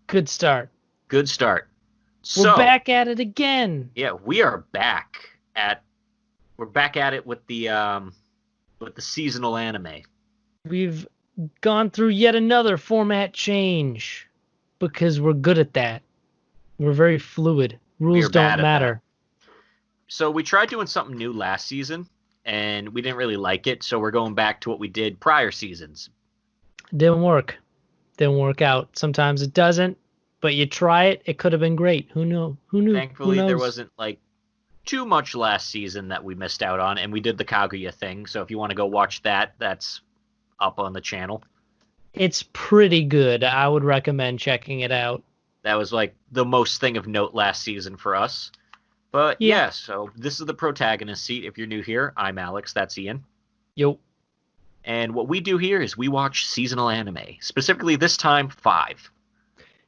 Good start. Good start. We're So, back at it again. yeah, we are back at it with the seasonal anime. We've gone through yet another format change because we're good at that. We're very fluid. We are Rules don't bad at that. matter. So we tried doing something new last season and we didn't really like it, so we're going back to what we did prior seasons. Didn't work. Didn't work out. Sometimes it doesn't, but you try it. It could have been great. Who knew? Who knew? Who Thankfully, there knows? wasn't like too much last season that we missed out on, and we did the Kaguya thing. So if you want to go watch that, that's up on the channel. It's pretty good. I would recommend checking it out. That was like the most thing of note last season for us. But Yeah. yeah, so this is the protagonist seat. If you're new here, I'm Alex. That's Ian. Yo. And what we do here is we watch seasonal anime, specifically this time 5.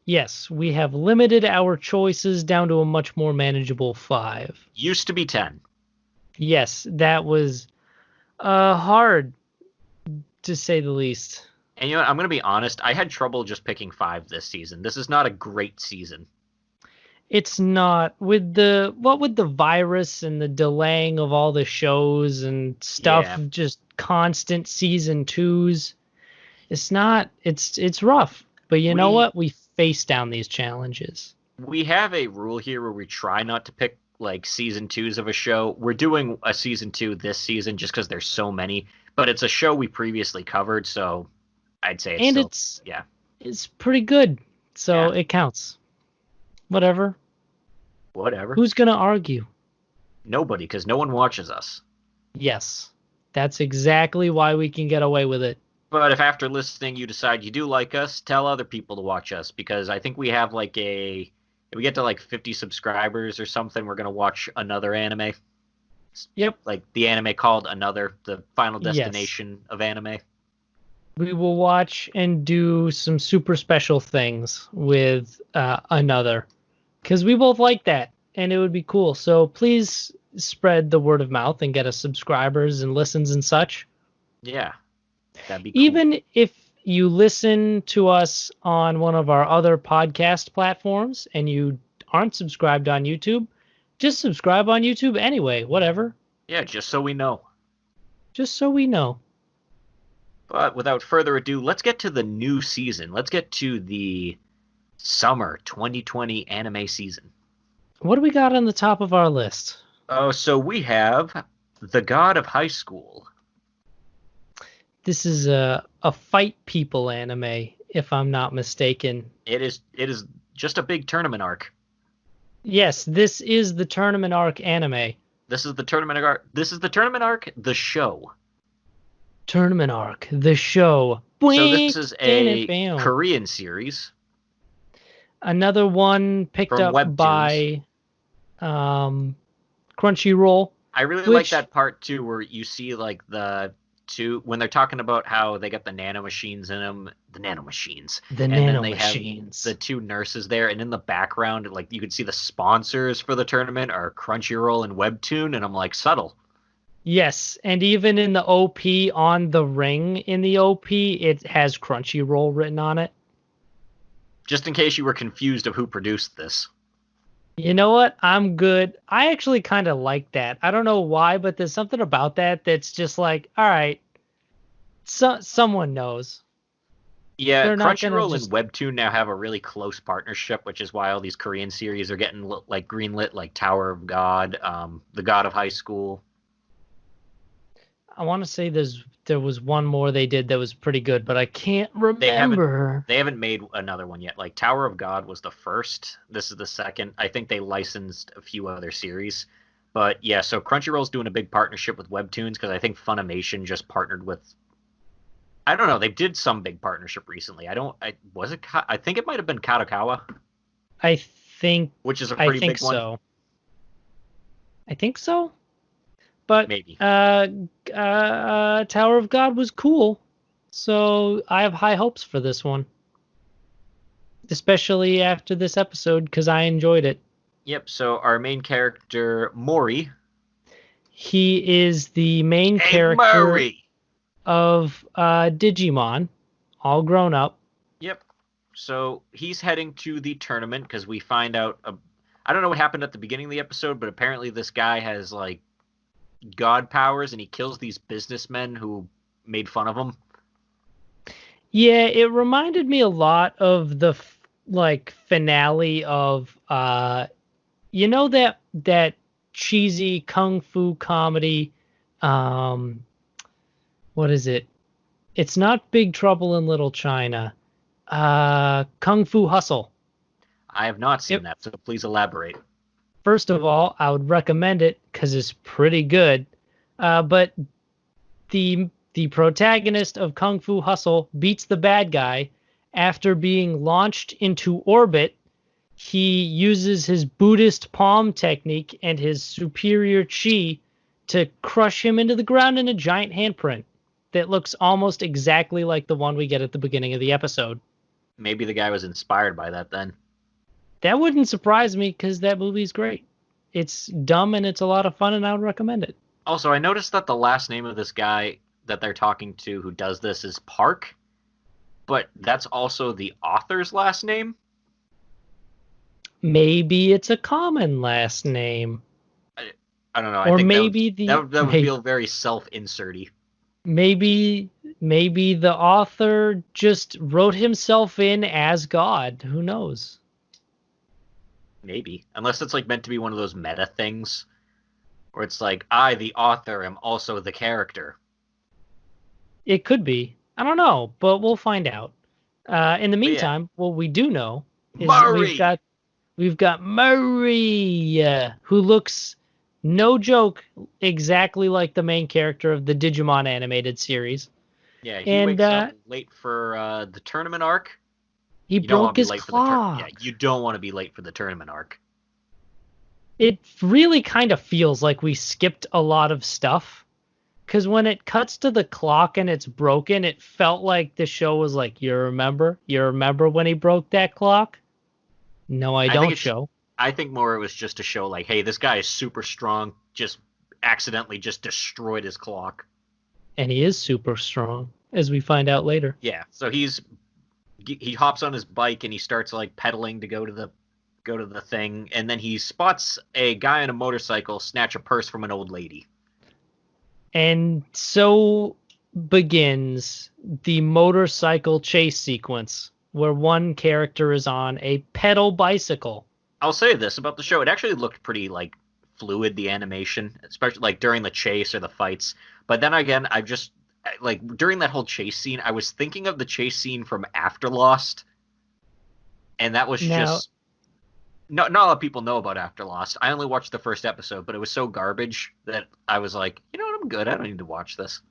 Yes, we have limited our choices down to a much more manageable 5. Used to be 10. Yes, that was hard to say the least. And you know what? I'm going to be honest, I had trouble just picking 5 this season. This is not a great season. It's not with the virus and the delaying of all the shows and stuff, Yeah. just constant season 2s. It's not it's rough. But you know what? We face down these challenges. We have a rule here where we try not to pick like season 2s of a show. We're doing a season 2 this season just because there's so many, but it's a show we previously covered, so I'd say it's pretty good. So Yeah. it counts. Whatever. Who's going to argue? Nobody, because no one watches us. Yes. That's exactly why we can get away with it. But if after listening you decide you do like us, tell other people to watch us, because I think we have if we get to like 50 subscribers or something, we're going to watch another anime. Yep. Like the anime called Another, the final Yes. destination of anime. We will watch and do some super special things with Another, because we both like that, and it would be cool. So please spread the word of mouth and get us subscribers and listens and such. Yeah, that'd be cool. Even if you listen to us on one of our other podcast platforms and you aren't subscribed on YouTube, just subscribe on YouTube anyway, whatever. Yeah, just so we know. Just so we know. But without further ado, let's get to the new season. Let's get to the summer 2020 anime season. What do we got on the top of our list? Oh, so we have The God of High School. This is a fight people anime, if I'm not mistaken. It is just a big tournament arc. Yes, this is the tournament arc anime. This is the tournament arc. The show. Tournament arc, the show. So this is a Korean series. Another one picked From up Webtoons. by Crunchyroll. I really like that part too, where you see like the two when they're talking about how they got the nanomachines in them, then they have the two nurses there, and in the background, like you could see the sponsors for the tournament are Crunchyroll and Webtoon, and I'm like, subtle. Yes, and even in the OP on the ring in the OP, it has Crunchyroll written on it. Just in case you were confused of who produced this. You know what? I'm good. I actually kind of like that. I don't know why, but there's something about that that's just like, all right, someone knows. Yeah, Crunchyroll and Webtoon now have a really close partnership, which is why all these Korean series are getting like greenlit, like Tower of God, The God of High School. I want to say there was one more they did that was pretty good, but I can't remember. They haven't made another one yet. Like Tower of God was the first. This is the second. I think they licensed a few other series. But yeah, so Crunchyroll's doing a big partnership with Webtoons because I think Funimation just partnered with. I don't know. They did some big partnership recently. I think it might have been Kadokawa. Which is a pretty big one. I think so. But maybe. Tower of God was cool, so I have high hopes for this one, especially after this episode because I enjoyed it. Yep. So our main character Mori. He is the main character of Digimon, all grown up. Yep. So he's heading to the tournament because we find out. I don't know what happened at the beginning of the episode, but apparently this guy has like god powers and he kills these businessmen who made fun of him. Yeah, it reminded me a lot of the like finale of that cheesy kung fu comedy, um what is it? It's not Big Trouble in Little China. Kung Fu Hustle. I have not seen It, that, so please elaborate. First of all, I would recommend it because it's pretty good. But the protagonist of Kung Fu Hustle beats the bad guy after being launched into orbit. He uses his Buddhist palm technique and his superior chi to crush him into the ground in a giant handprint that looks almost exactly like the one we get at the beginning of the episode. Maybe the guy was inspired by that then. That wouldn't surprise me because that movie's great. It's dumb and it's a lot of fun, and I would recommend it. Also, I noticed that the last name of this guy that they're talking to who does this is Park, but that's also the author's last name. Maybe it's a common last name. I don't know. Or I think maybe that would feel very self-inserty. Maybe the author just wrote himself in as God. Who knows? Maybe. Unless it's like meant to be one of those meta things where it's like, I, the author, am also the character. It could be. I don't know, but we'll find out. In the meantime, what we do know is we've got Murray, who looks, no joke, exactly like the main character of the Digimon animated series. Yeah, he wakes up late for the tournament arc. He broke his clock. Yeah, you don't want to be late for the tournament arc. It really kind of feels like we skipped a lot of stuff. Because when it cuts to the clock and it's broken, it felt like the show was like, you remember? You remember when he broke that clock? No, I don't, show. I think more it was just to show like, hey, this guy is super strong, just accidentally just destroyed his clock. And he is super strong, as we find out later. Yeah, so he hops on his bike and he starts like pedaling to go to the thing, and then he spots a guy on a motorcycle snatch a purse from an old lady. And so begins the motorcycle chase sequence, where one character is on a pedal bicycle. I'll say this about the show. It actually looked pretty, like, fluid, the animation, especially, like, during the chase or the fights. But then again, like, during that whole chase scene, I was thinking of the chase scene from After Lost. And that was just... Not a lot of people know about After Lost. I only watched the first episode, but it was so garbage that I was like, you know what, I'm good. I don't need to watch this.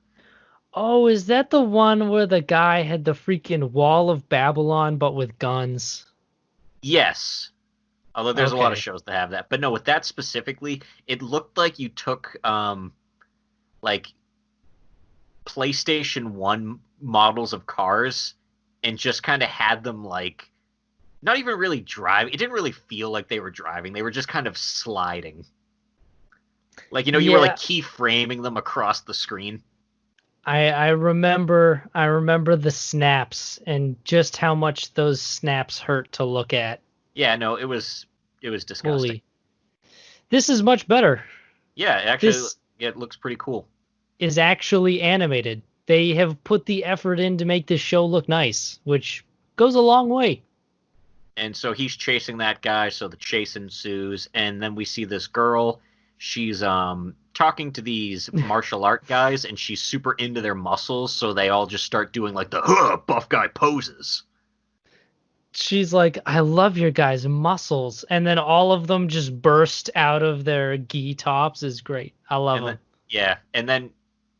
Oh, is that the one where the guy had the freaking Wall of Babylon, but with guns? Yes. Although there's a lot of shows that have that. But no, with that specifically, it looked like you took, like, PlayStation 1 models of cars and just kind of had them, like, not even really drive. It didn't really feel like they were driving. They were just kind of sliding. Like, you know, you were like keyframing them across the screen. I remember the snaps and just how much those snaps hurt to look at. Yeah, no, it was disgusting. Holy. This is much better. Yeah, actually, it looks pretty cool. Is actually animated. They have put the effort in to make this show look nice, which goes a long way. And so he's chasing that guy, so the chase ensues, and then we see this girl. She's talking to these martial art guys, and she's super into their muscles, so they all just start doing like the buff guy poses. She's like, I love your guys' muscles, and then all of them just burst out of their gi tops. Is great. I love them. Yeah, and then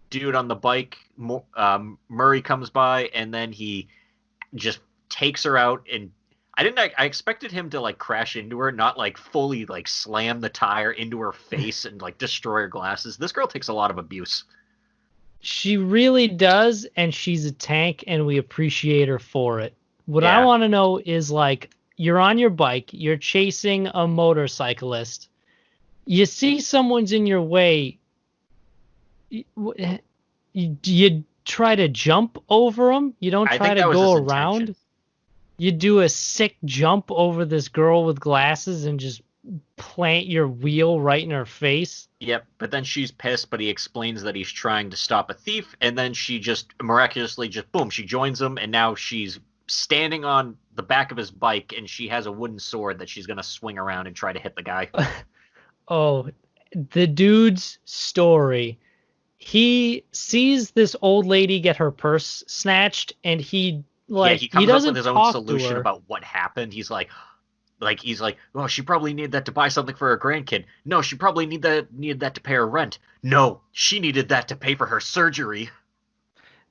dude on the bike, Murray comes by, and then he just takes her out, and I expected him to like crash into her, not like fully like slam the tire into her face and like destroy her glasses. This girl takes a lot of abuse. She really does, and she's a tank, and we appreciate her for it. What I want to know is, like, you're on your bike, you're chasing a motorcyclist, you see someone's in your way, you try to jump over them? You don't try to go around? You do a sick jump over this girl with glasses and just plant your wheel right in her face. Yep, but then she's pissed, but he explains that he's trying to stop a thief, and then she just miraculously just boom, she joins him, and now she's standing on the back of his bike, and she has a wooden sword that she's gonna swing around and try to hit the guy. Oh, the dude's story. He sees this old lady get her purse snatched, and he Yeah, he he comes up with doesn't his own talk to solution her. about what happened. He's like, oh, she probably needed that to buy something for her grandkid. No, she probably needed that to pay her rent. No, she needed that to pay for her surgery.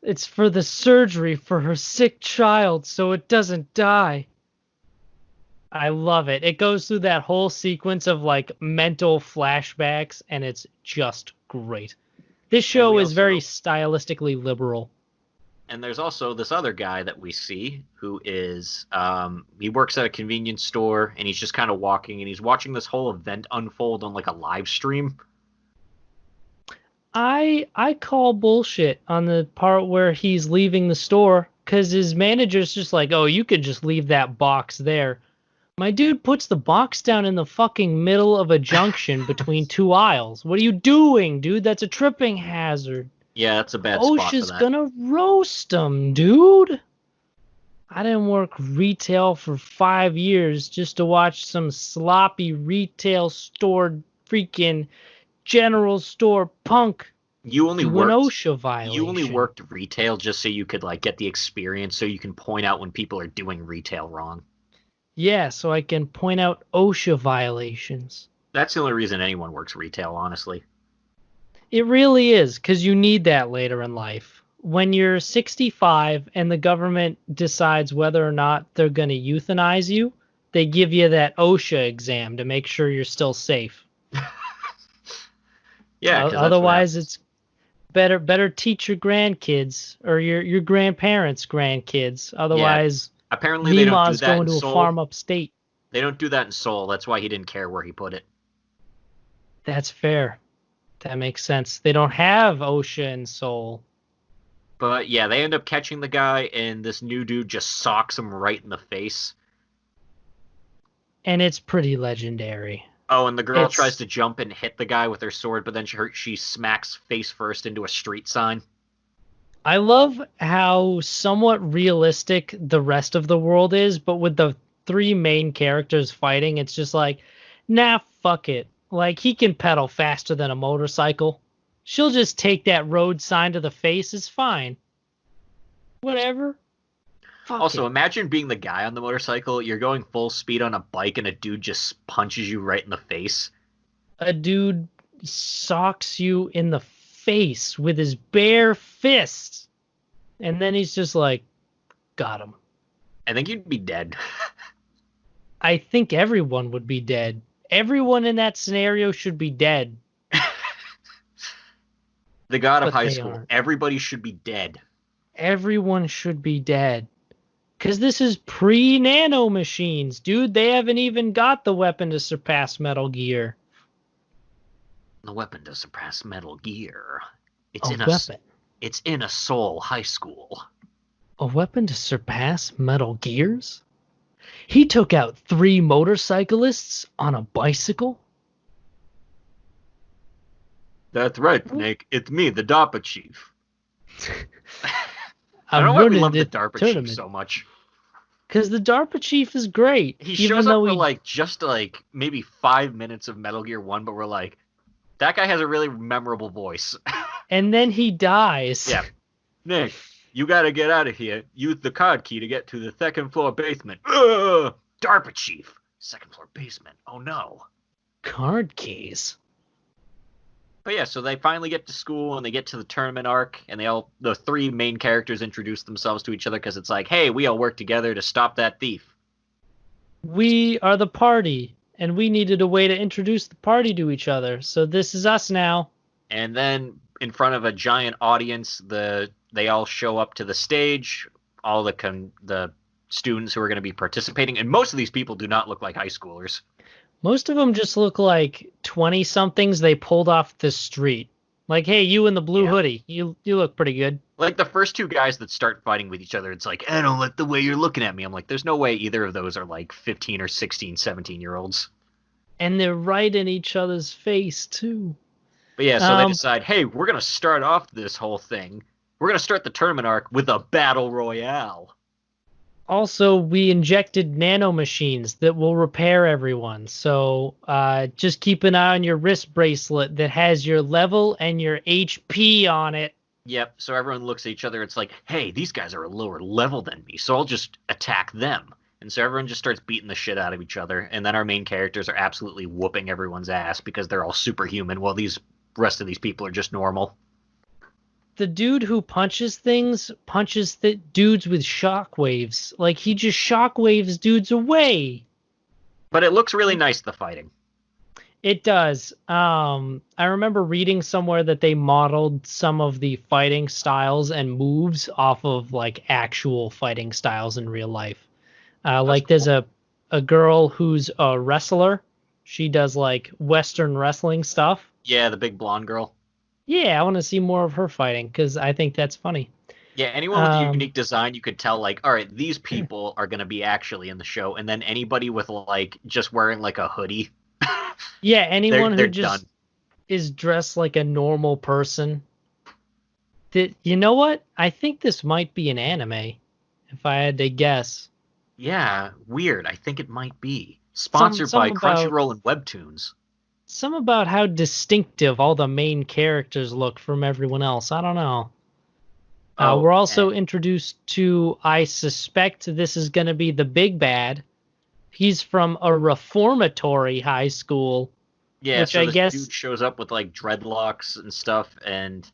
It's for the surgery for her sick child so it doesn't die. I love it. It goes through that whole sequence of like mental flashbacks, and it's just great. This And show we is very also stylistically liberal. and there's also this other guy that we see who is he works at a convenience store and he's just kind of walking and he's watching this whole event unfold on like a live stream. I call bullshit on the part where he's leaving the store because his manager's just like, oh, you could just leave that box there. My dude puts the box down in the fucking middle of a junction between two aisles. What are you doing, dude? That's a tripping hazard. Yeah, that's a bad spot for OSHA's that. gonna roast him, dude. I didn't work retail for 5 years just to watch some sloppy retail store freaking general store punk You only do an worked OSHA you only violation. worked retail just so you could like get the experience so you can point out when people are doing retail wrong. Yeah, so I can point out OSHA violations. That's the only reason anyone works retail, honestly. It really is, because you need that later in life. When you're 65 and the government decides whether or not they're going to euthanize you, they give you that OSHA exam to make sure you're still safe. Yeah, because that's what Otherwise, happens. it's better teach your grandkids or your grandparents' grandkids. Yeah, Otherwise, apparently they don't do Mima's that going in to a Seoul. farm upstate. They don't do that in Seoul. That's why he didn't care where he put it. That's fair. That makes sense. They don't have OSHA in Seoul. But yeah, they end up catching the guy, and this new dude just socks him right in the face. And it's pretty legendary. Oh, and the girl It's tries to jump and hit the guy with her sword, but then she smacks face first into a street sign. I love how somewhat realistic the rest of the world is, but with the three main characters fighting, it's just like, nah, fuck it. Like, he can pedal faster than a motorcycle. She'll just take that road sign to the face. It's fine. Whatever. Fuck Also, it. imagine being the guy on the motorcycle. You're going full speed on a bike, and a dude just punches you right in the face. A dude socks you in the face with his bare fist. And then he's just like, got him. I think you'd be dead. I think everyone would be dead. Everyone in that scenario should be dead. The god of But high they school. aren't. Everybody should be dead. Everyone should be dead. Because this is pre-nano machines, dude. They haven't even got the weapon to surpass Metal Gear. The weapon to surpass Metal Gear. It's A in a weapon. it's in a Seoul high school. A weapon to surpass Metal Gears? He took out 3 motorcyclists on a bicycle? That's right, Nick. It's me, the DARPA chief. I I'm don't know why we running love the the DARPA tournament. chief so much. Because the DARPA chief is great. He even shows up though for he like just like maybe 5 minutes of Metal Gear 1, but we're like, that guy has a really memorable voice. and then he dies. Yeah. Nick, you gotta get out of here. Use the card key to get to the second floor basement. Ugh! DARPA chief. Second floor basement. Oh no. Card keys. But yeah, so they finally get to school and they get to the tournament arc, and the 3 main characters introduce themselves to each other because it's like, hey, we all work together to stop that thief. We are the party, and we needed a way to introduce the party to each other. So this is us now. And then in front of a giant audience, they all show up to the stage, all the students who are going to be participating, and most of these people do not look like high schoolers. Most of them just look like 20-somethings they pulled off the street. Like, hey, you in the blue Yeah. hoodie, you look pretty good. Like the first two guys that start fighting with each other, it's like, I don't like the way you're looking at me. I'm like, there's no way either of those are like 15 or 16, 17-year-olds. And they're right in each other's face too. But yeah, so they Um, decide, hey, we're going to start off this whole thing. We're going to start the tournament arc with a battle royale. Also, we injected nanomachines that will repair everyone. So just keep an eye on your wrist bracelet that has your level and your HP on it. Yep, so everyone looks at each other. It's like, hey, these guys are a lower level than me, so I'll just attack them. And so everyone just starts beating the shit out of each other. And then our main characters are absolutely whooping everyone's ass because they're all superhuman while these rest of these people are just normal. The dude who punches things punches the dudes with shockwaves. Like he just shockwaves dudes away. But it looks really nice, the fighting. It does. I remember reading somewhere that they modeled some of the fighting styles and moves off of like actual fighting styles in real life. That's Like there's cool. a girl who's a wrestler. She does like Western wrestling stuff. Yeah, the big blonde girl. Yeah, I want to see more of her fighting because I think that's funny. Yeah, anyone with a Um, unique design, you could tell, like, all right, these people are going to be actually in the show. And then anybody with, like, just wearing, like, a hoodie, yeah, anyone who they're done. just is dressed like a normal person. That you know what? I think this might be an anime, if I had to guess. Yeah, weird. I think it might be. Some Sponsored some by about Crunchyroll and Webtoons. some about how distinctive all the main characters look from everyone else. I don't know. Oh, We're also and introduced to, I suspect this is going to be the big bad. He's from a reformatory high school, yeah, which so I this guess dude shows up with, like, dreadlocks and stuff, and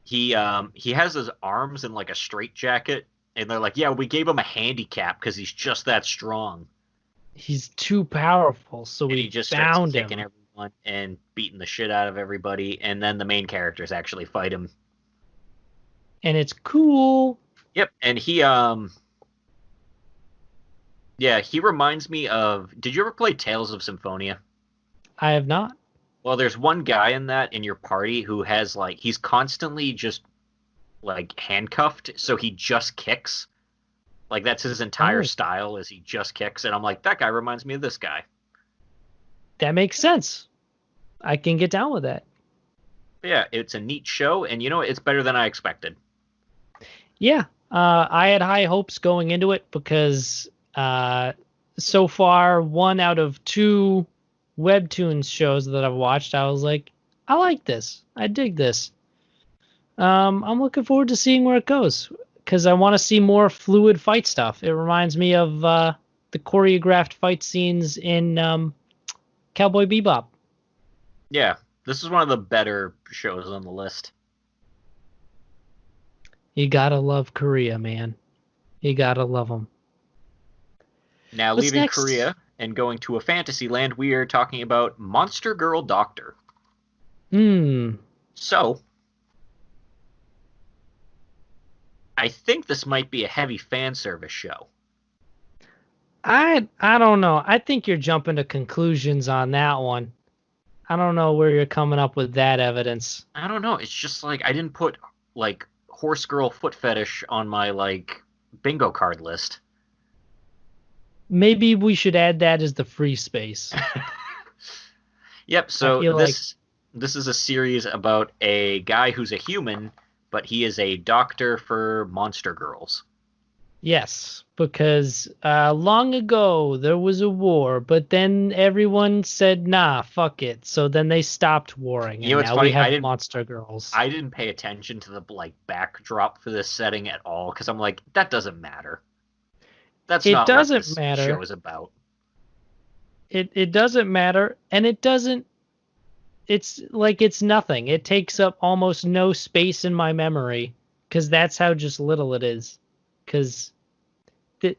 he has his arms in, like, a straitjacket, and they're like, yeah, we gave him a handicap because he's just that strong. he's too powerful, so And he we just starts bound kicking him. everyone and beating the shit out of everybody, and then the main characters actually fight him. And it's cool. Yep, and yeah, he reminds me of. Did you ever play Tales of Symphonia? I have not. Well, there's one guy in that in your party who has like he's constantly just like handcuffed, so he just kicks. Like that's his entire Oh, style is he just kicks, and I'm like that guy reminds me of this guy. that makes sense. I can get down with that. But yeah, it's a neat show, and you know it's better than I expected. Yeah, I had high hopes going into it because so far, one out of two webtoons shows that I've watched, I was like, I like this. I dig this. I'm looking forward to seeing where it goes because I want to see more fluid fight stuff. It reminds me of the choreographed fight scenes in Cowboy Bebop. Yeah, this is one of the better shows on the list. You gotta love Korea, man. You gotta love them. Now, What's leaving next? Korea and going to a fantasy land, we are talking about Monster Girl Doctor. Hmm. So, I think this might be a heavy fan service show. I don't know. I think you're jumping to conclusions on that one. I don't know where you're coming up with that evidence. I don't know. It's just like I didn't put like horse girl foot fetish on my like bingo card list. Maybe we should add that as the free space. Yep. I So feel like this is a series about a guy who's a human, but he is a doctor for monster girls. yes, because long ago there was a war, but then everyone said, "Nah, fuck it." So then they stopped warring, You and know, it's now we funny. have monster girls. I didn't pay attention to the like backdrop for this setting at all because I'm like that doesn't matter. That's It not what doesn't this show matter. is about. It doesn't matter, and it doesn't. It's like it's nothing. It takes up almost no space in my memory because that's how just little it is. Because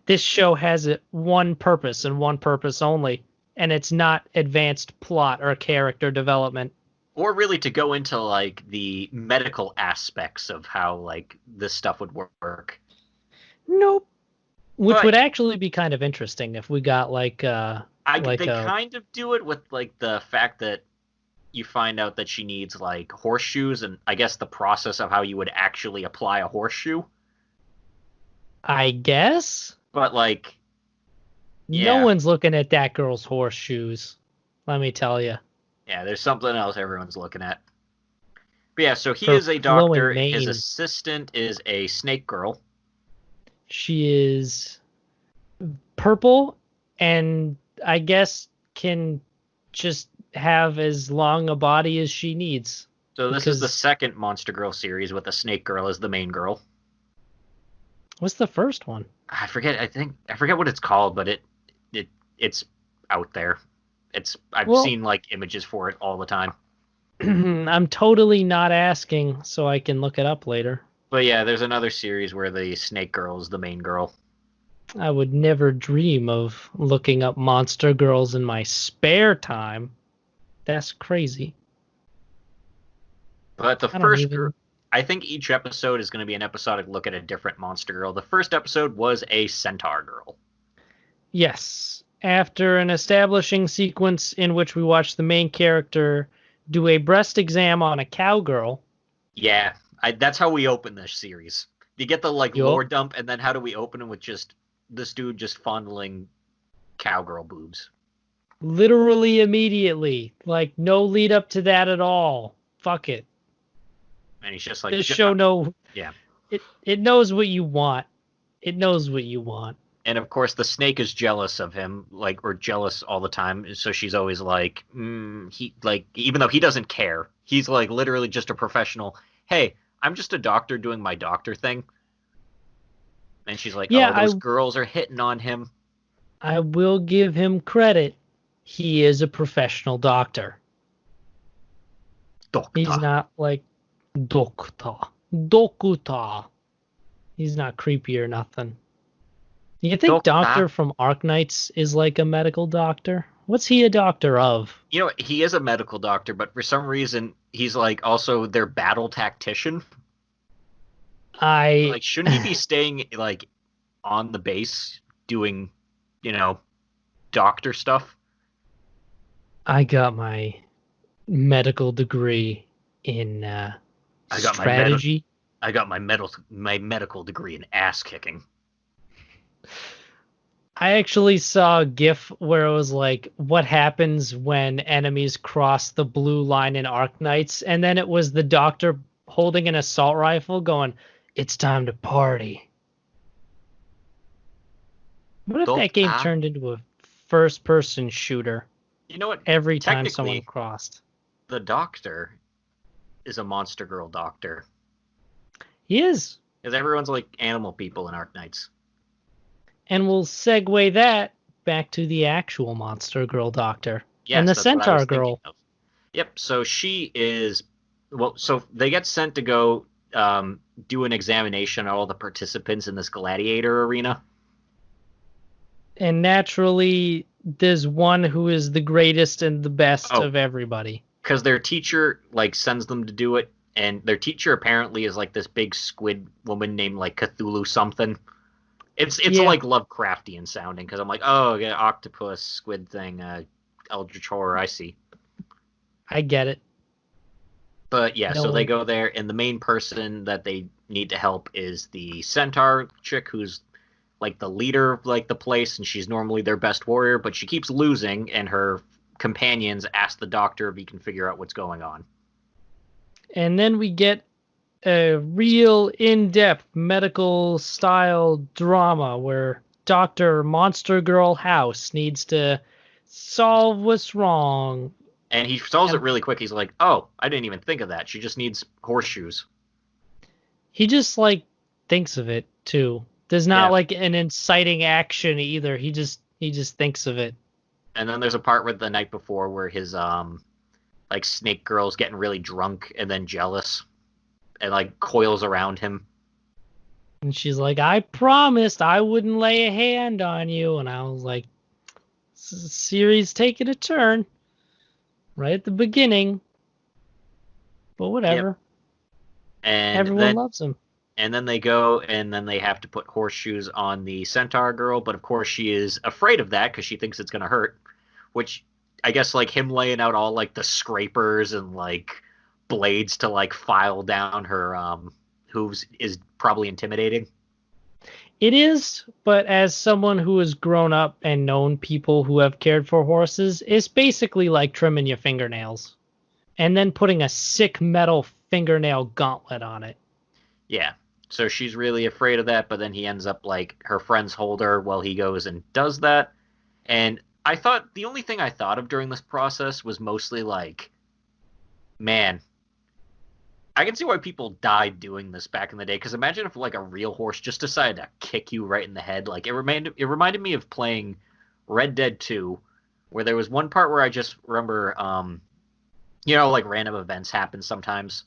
this show has one purpose and one purpose only, and it's not advanced plot or character development. Or really to go into like the medical aspects of how like this stuff would work. Nope. Which But would actually be kind of interesting if we got like I like they a kind of do it with like the fact that you find out that she needs like horseshoes, and I guess the process of how you would actually apply a horseshoe. I guess But like, no yeah, one's looking at that girl's horseshoes. Let me tell you, yeah, there's something else everyone's looking at. But yeah, so he her is a flowing doctor. His mane. assistant is a snake girl. She is purple, and I guess can just have as long a body as she needs. So this is the Because second Monster Girl series with the snake girl as the main girl. what's the first one? I forget. I forget what it's called, but it's out there. I've Well, seen like images for it all the time. I'm totally not asking, so I can look it up later. But yeah, there's another series where the snake girl is the main girl. I would never dream of looking up monster girls in my spare time. That's crazy. But the I don't first, even. I think each episode is going to be an episodic look at a different monster girl. The first episode was a centaur girl. Yes. After an establishing sequence in which we watch the main character do a breast exam on a cowgirl. Yeah, that's how we open this series. You get the like Yup. lore dump, and then how do we open it with just this dude just fondling cowgirl boobs? Literally immediately. Like, no lead up to that at all. Fuck it. And he's just like, This show yeah. it knows what you want. It knows what you want. And of course, the snake is jealous of him, like, or jealous all the time. So she's always like, he, like, even though he doesn't care, he's like literally just a professional. Hey, I'm just a doctor doing my doctor thing. And she's like, Yeah, oh, those girls are hitting on him. I will give him credit. He is a professional doctor. Doctor. He's not like doctor. Doctor. He's not creepy or nothing. You think Doctor from Arknights is like a medical doctor? What's he a doctor of? You know, he is a medical doctor, but for some reason, he's like also their battle tactician. Like, shouldn't he be staying like on the base doing, you know, doctor stuff? I got my medical degree in strategy. I got my medical degree in ass kicking. I actually saw a GIF where it was like, what happens when enemies cross the blue line in Arknights? And then it was the doctor holding an assault rifle going, it's time to party. What if that game turned into a first-person shooter? You know what? Every time someone crossed. The doctor is a monster girl doctor. He is. Because everyone's like animal people in Arknights. And we'll segue that back to the actual monster girl doctor. Yes, and the centaur girl. Yep, so she is... Well, so they get sent to go do an examination on all the participants in this gladiator arena. And naturally, there's one who is the greatest and the best of everybody. Because their teacher like sends them to do it, and their teacher apparently is like this big squid woman named like Cthulhu something. It's like Lovecraftian sounding, because I'm like, oh, yeah, octopus, squid thing, eldritch horror, I see. I get it. But yeah, so they go there, and the main person that they need to help is the centaur chick, who's like the leader of like the place, and she's normally their best warrior, but she keeps losing, and her companions ask the doctor if he can figure out what's going on. And then we get a real in-depth medical style drama where Dr. Monster Girl House needs to solve what's wrong. And he solves it really quick. He's like, oh, I didn't even think of that. She just needs horseshoes. He just like thinks of it too. There's not like an inciting action either. He just thinks of it. And then there's a part where the night before where his like snake girl's getting really drunk and then jealous and like coils around him. And she's like, I promised I wouldn't lay a hand on you. And I was like, series taking a turn right at the beginning. But whatever. Yep. And everyone loves him. And then they go, and then they have to put horseshoes on the centaur girl. But of course, she is afraid of that because she thinks it's going to hurt. Which I guess like him laying out all like the scrapers and like blades to like file down her hooves is probably intimidating. It is, but as someone who has grown up and known people who have cared for horses, it's basically like trimming your fingernails and then putting a sick metal fingernail gauntlet on it. Yeah. So she's really afraid of that, but then he ends up like her friends hold her while he goes and does that. And I thought the only thing I thought of during this process was mostly like, man, I can see why people died doing this back in the day. Because imagine if like a real horse just decided to kick you right in the head. Like it reminded me of playing Red Dead 2, where there was one part where I just remember, like random events happen sometimes.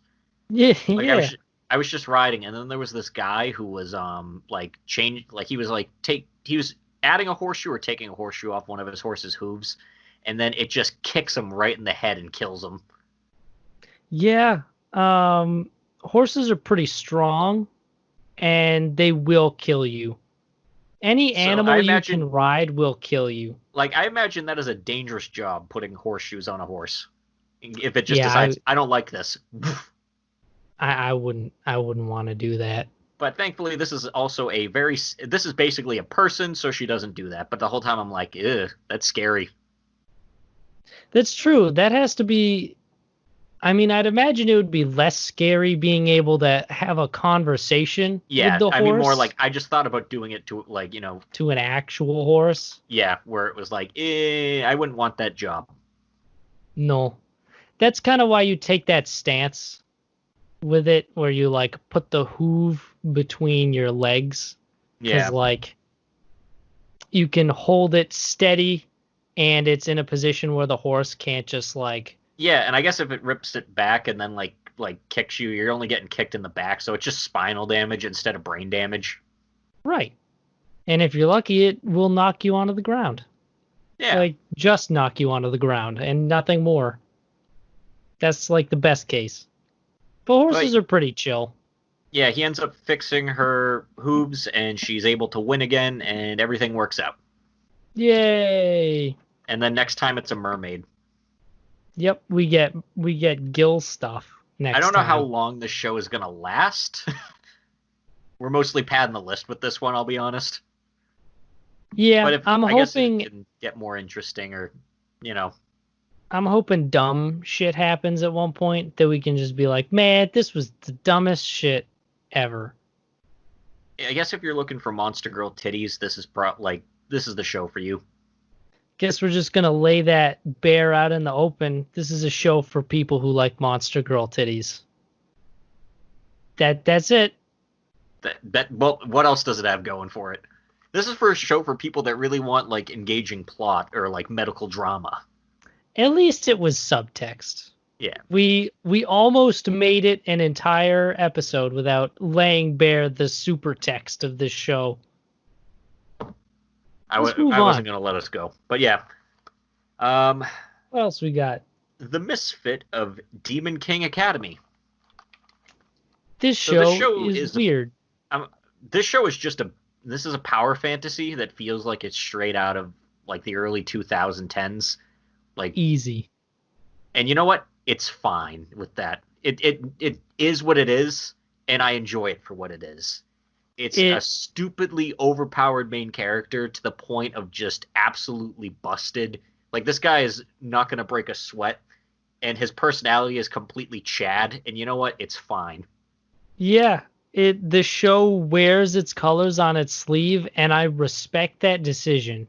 Yeah, Like yeah. I was just riding, and then there was this guy who was like change like he was adding a horseshoe or taking a horseshoe off one of his horse's hooves, and then it just kicks him right in the head and kills him. Yeah. Horses are pretty strong and they will kill you. Any So I animal you imagine can ride will kill you. I imagine that is a dangerous job putting horseshoes on a horse. If it just Yeah, decides I don't like this. I wouldn't want to do that. But thankfully, this is also this is basically a person, so she doesn't do that. But the whole time I'm like, ugh, that's scary. That's true. That has to be. I mean, I'd imagine it would be less scary being able to have a conversation with Yeah, the I mean more like horse I just thought about doing it to like to an actual horse. yeah, where it was like, I wouldn't want that job. No. That's kind of why you take that stance with it, where you like put the hoof between your legs, because Yeah, like you can hold it steady and it's in a position where the horse can't just like. yeah, and I guess if it rips it back and then like kicks you, you're only getting kicked in the back, so it's just spinal damage instead of brain damage. Right. And if you're lucky, it will knock you onto the ground. Yeah, Like, just knock you onto the ground and nothing more. That's like the best case. But but horses are pretty chill. yeah, he ends up fixing her hooves, and she's able to win again, and everything works out. Yay! And then next time it's a mermaid. Yep, we get gill stuff I next don't know how time. long this show is gonna last. We're mostly padding the list with this one, I'll be honest. But Yeah, if I'm I guess it hoping can get more interesting, or I'm hoping dumb shit happens at one point that we can just be like, man, this was the dumbest shit ever. I guess if you're looking for Monster Girl titties, this is the show for you. Guess we're just gonna lay that bear out in the open. This is a show for people who like Monster Girl titties. That's it. Well, what else does it have going for it? This is for a show for people that really want like engaging plot or like medical drama. At least it was subtext. Yeah, We almost made it an entire episode without laying bare the super text of this show. Let's move I wasn't on. gonna let us go, but yeah. Um, What else we got? the Misfit of Demon King Academy. This So this show show is is weird. this show is just a this is a power fantasy that feels like it's straight out of like the early 2010s. Like, Easy. and you know what? It's fine with that. It is what it is, and I enjoy it for what it is. It's a It stupidly overpowered main character to the point of just absolutely busted. Like this guy is not going to break a sweat, and his personality is completely Chad. And you know what? It's fine. Yeah, the show wears its colors on its sleeve, and I respect that decision.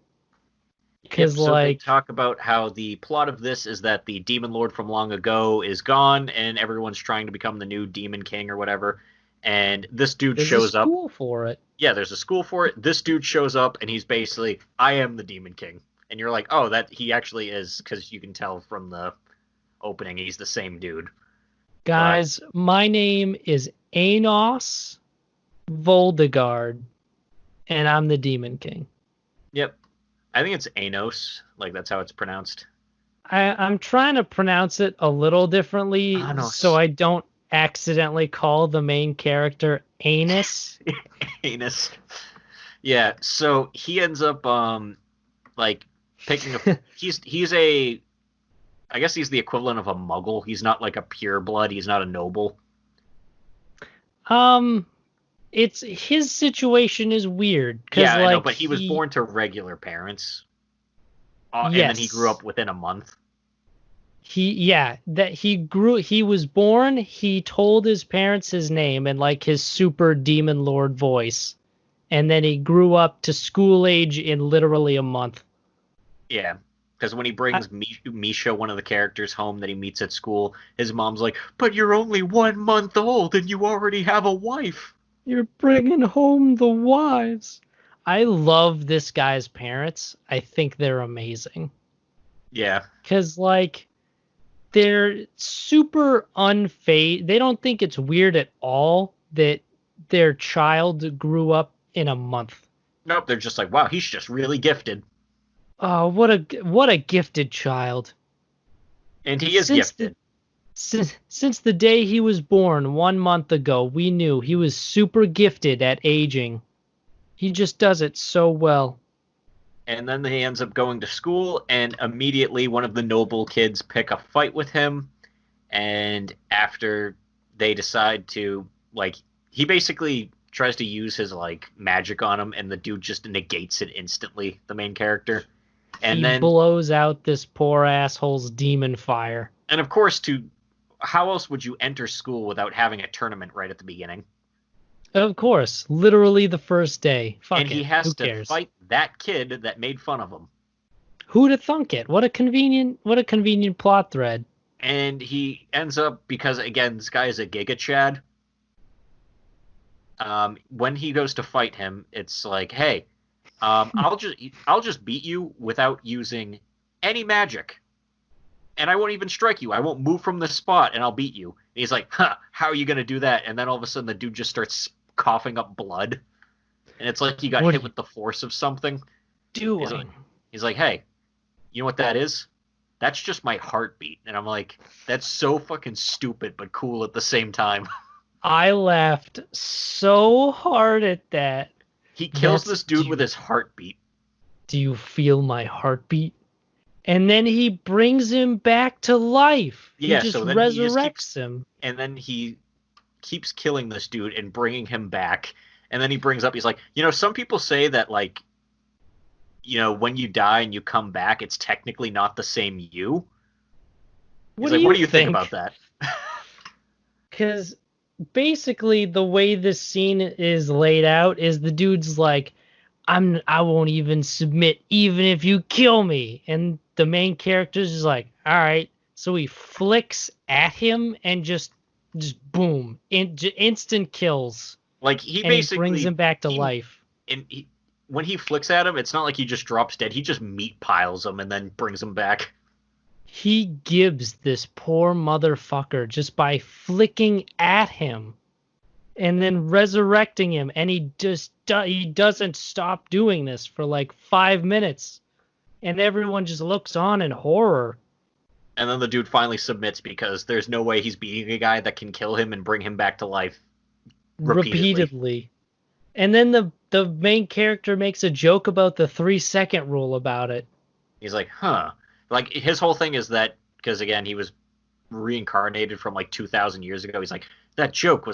Yep. Cause So they like talk about how the plot of this is that the demon lord from long ago is gone, and everyone's trying to become the new demon king or whatever. And this dude there's a shows up. school for it. Yeah, there's a school for it. This dude shows up, and he's basically, I am the demon king. And you're like, oh, that he actually is, because you can tell from the opening he's the same dude. But Guys, my name is Anos Voldegard, and I'm the Demon King. yep, I think it's Anos. Like that's how it's pronounced. I'm trying to pronounce it a little differently so Anos. I don't accidentally call the main character Anus. Anus. Yeah. So he ends up like picking a. He's a I guess he's the equivalent of a muggle. He's not like a pure blood. He's not a noble. Um, it's his situation is weird because Yeah, I know, like but he was born to regular parents, and then he grew yes, up within a month. he was born, he told his parents his name in like his super demon lord voice, and then he grew up to school age in literally a month. Yeah, because when he brings Misha, one of the characters, home that he meets at school, his mom's like, "But you're only 1 month old, and you already have a wife." You're bringing home the wives. I love this guy's parents. I think they're amazing. Yeah, Cause like they're super unfazed. They don't think it's weird at all that their child grew up in a month. nope. They're just like, "Wow, he's just really gifted," Oh, what a gifted child. and he is Since the gifted. since the day he was born 1 month ago, we knew he was super gifted at aging. He just does it so well. And then he ends up going to school, and immediately one of the noble kids pick a fight with him. And after they decide to, like, he basically tries to use his like magic on him, and the dude just negates it instantly. The main character, He and then blows out this poor asshole's demon fire. and of course, to how else would you enter school without having a tournament right at the beginning? Of course, literally the first day. And Fuck he it. has Who to cares? fight that kid that made fun of him. Who'd have thunk it? What a convenient plot thread. And he ends up, because again, this guy is a Giga Chad. When he goes to fight him, it's like, hey, I'll just beat you without using any magic, and I won't even strike you. I won't move from the spot, and I'll beat you. And he's like, huh, how are you gonna do that? And then all of a sudden, the dude just starts coughing up blood, and it's like he got What are hit you with the force of something. He's like, doing? he's like, hey, you know what that is? That's just my heartbeat. And I'm like, that's so fucking stupid, but cool at the same time. I laughed so hard at that. He kills That's this dude with his heartbeat. do you feel my heartbeat? And then he brings him back to life. He Yeah, just so then he just keeps, resurrects him. and then he keeps killing this dude and bringing him back. And then he brings up, he's like, some people say that, like, when you die and you come back, it's technically not the same you. He's like, what do you think about that? Because basically the way this scene is laid out is the dude's like, I won't even submit even if you kill me. And the main character's just like, all right. So he flicks at him and just boom, instant kills. Like, he And he basically brings him back to life. And when he flicks at him, it's not like he just drops dead. He just meat piles him and then brings him back. He gives this poor motherfucker just by flicking at him and then resurrecting him, and he doesn't stop doing this for like 5 minutes, and everyone just looks on in horror. And then the dude finally submits because there's no way he's beating a guy that can kill him and bring him back to life repeatedly. And then the main character makes a joke about the 3-second rule about it. He's like, huh. Like, his whole thing is that, because again, he was reincarnated from like 2,000 years ago. He's like, that joke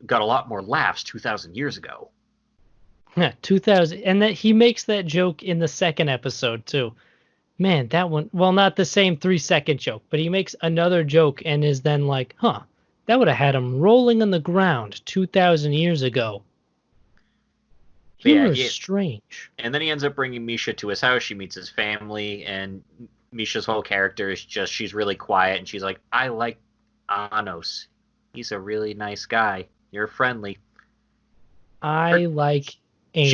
got a lot more laughs 2,000 years ago. 2000, and that he makes that joke in the second episode too. Man, that one, well, not the same 3-second joke, but he makes another joke and is then like, huh, that would have had him rolling on the ground 2,000 years ago. Humor is strange. And then he ends up bringing Misha to his house. She meets his family, and Misha's whole character is just, she's really quiet, and she's like, I like Anos. He's a really nice guy. You're friendly. I like anus.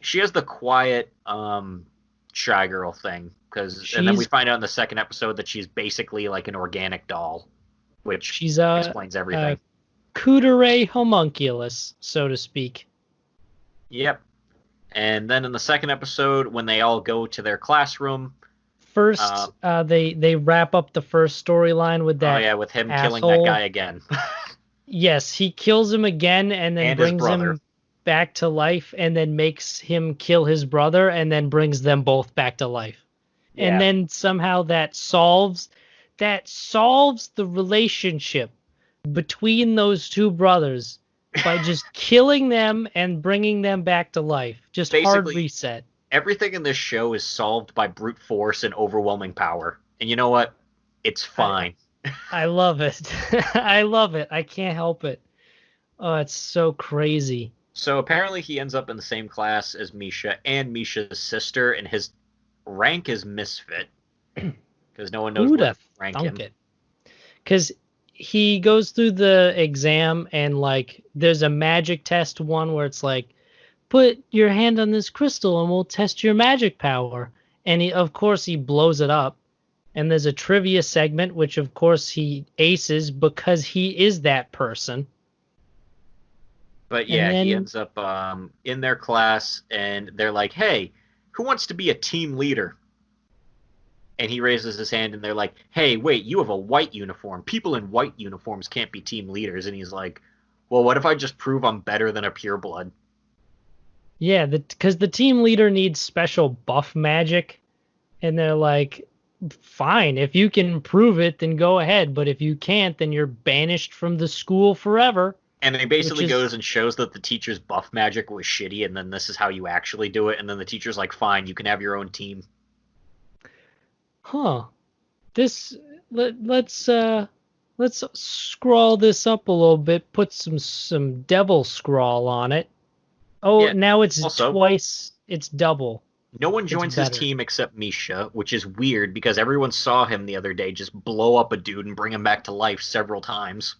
She has the quiet shy girl thing, and then we find out in the second episode that she's basically like an organic doll, which she's explains everything. Cooteray homunculus, so to speak. Yep. And then in the second episode, when they all go to their classroom, first they wrap up the first storyline with that. Oh yeah, with him asshole. killing that guy again. Yes, he kills him again and then brings him back to life, and then makes him kill his brother, and then brings them both back to life. Yeah. And then somehow that solves that solves the relationship between those two brothers by just killing them and bringing them back to life. Just hard Basically, reset. everything in this show is solved by brute force and overwhelming power. And you know what? It's fine. I love it. I love it. I can't help it. Oh, it's so crazy. So apparently he ends up in the same class as Misha and Misha's sister, and his rank is Misfit. Because no one knows Who'd where to have rank thunk him. it? Because he goes through the exam and like there's a magic test one where it's like, put your hand on this crystal and we'll test your magic power. And of course he blows it up. And there's a trivia segment, which of course he aces because he is that person. But And yeah, he then ends up in their class, and they're like, "Hey, who wants to be a team leader?" And he raises his hand, and they're like, "Hey, wait, you have a white uniform. People in white uniforms can't be team leaders." And he's like, "Well, what if I just prove I'm better than a pureblood?" yeah, because the team leader needs special buff magic. And they're like, fine, if you can prove it, then go ahead. But if you can't, then you're banished from the school forever. And he Which basically is, goes and shows that the teacher's buff magic was shitty, and then this is how you actually do it. And then the teacher's like, "Fine, you can have your own team." huh? This let's scroll this up a little bit. Put some devil scrawl on it. Oh, Yeah. now it's Also, twice. It's double. no one It's joins his better. team except Misha, which is weird because everyone saw him the other day just blow up a dude and bring him back to life several times.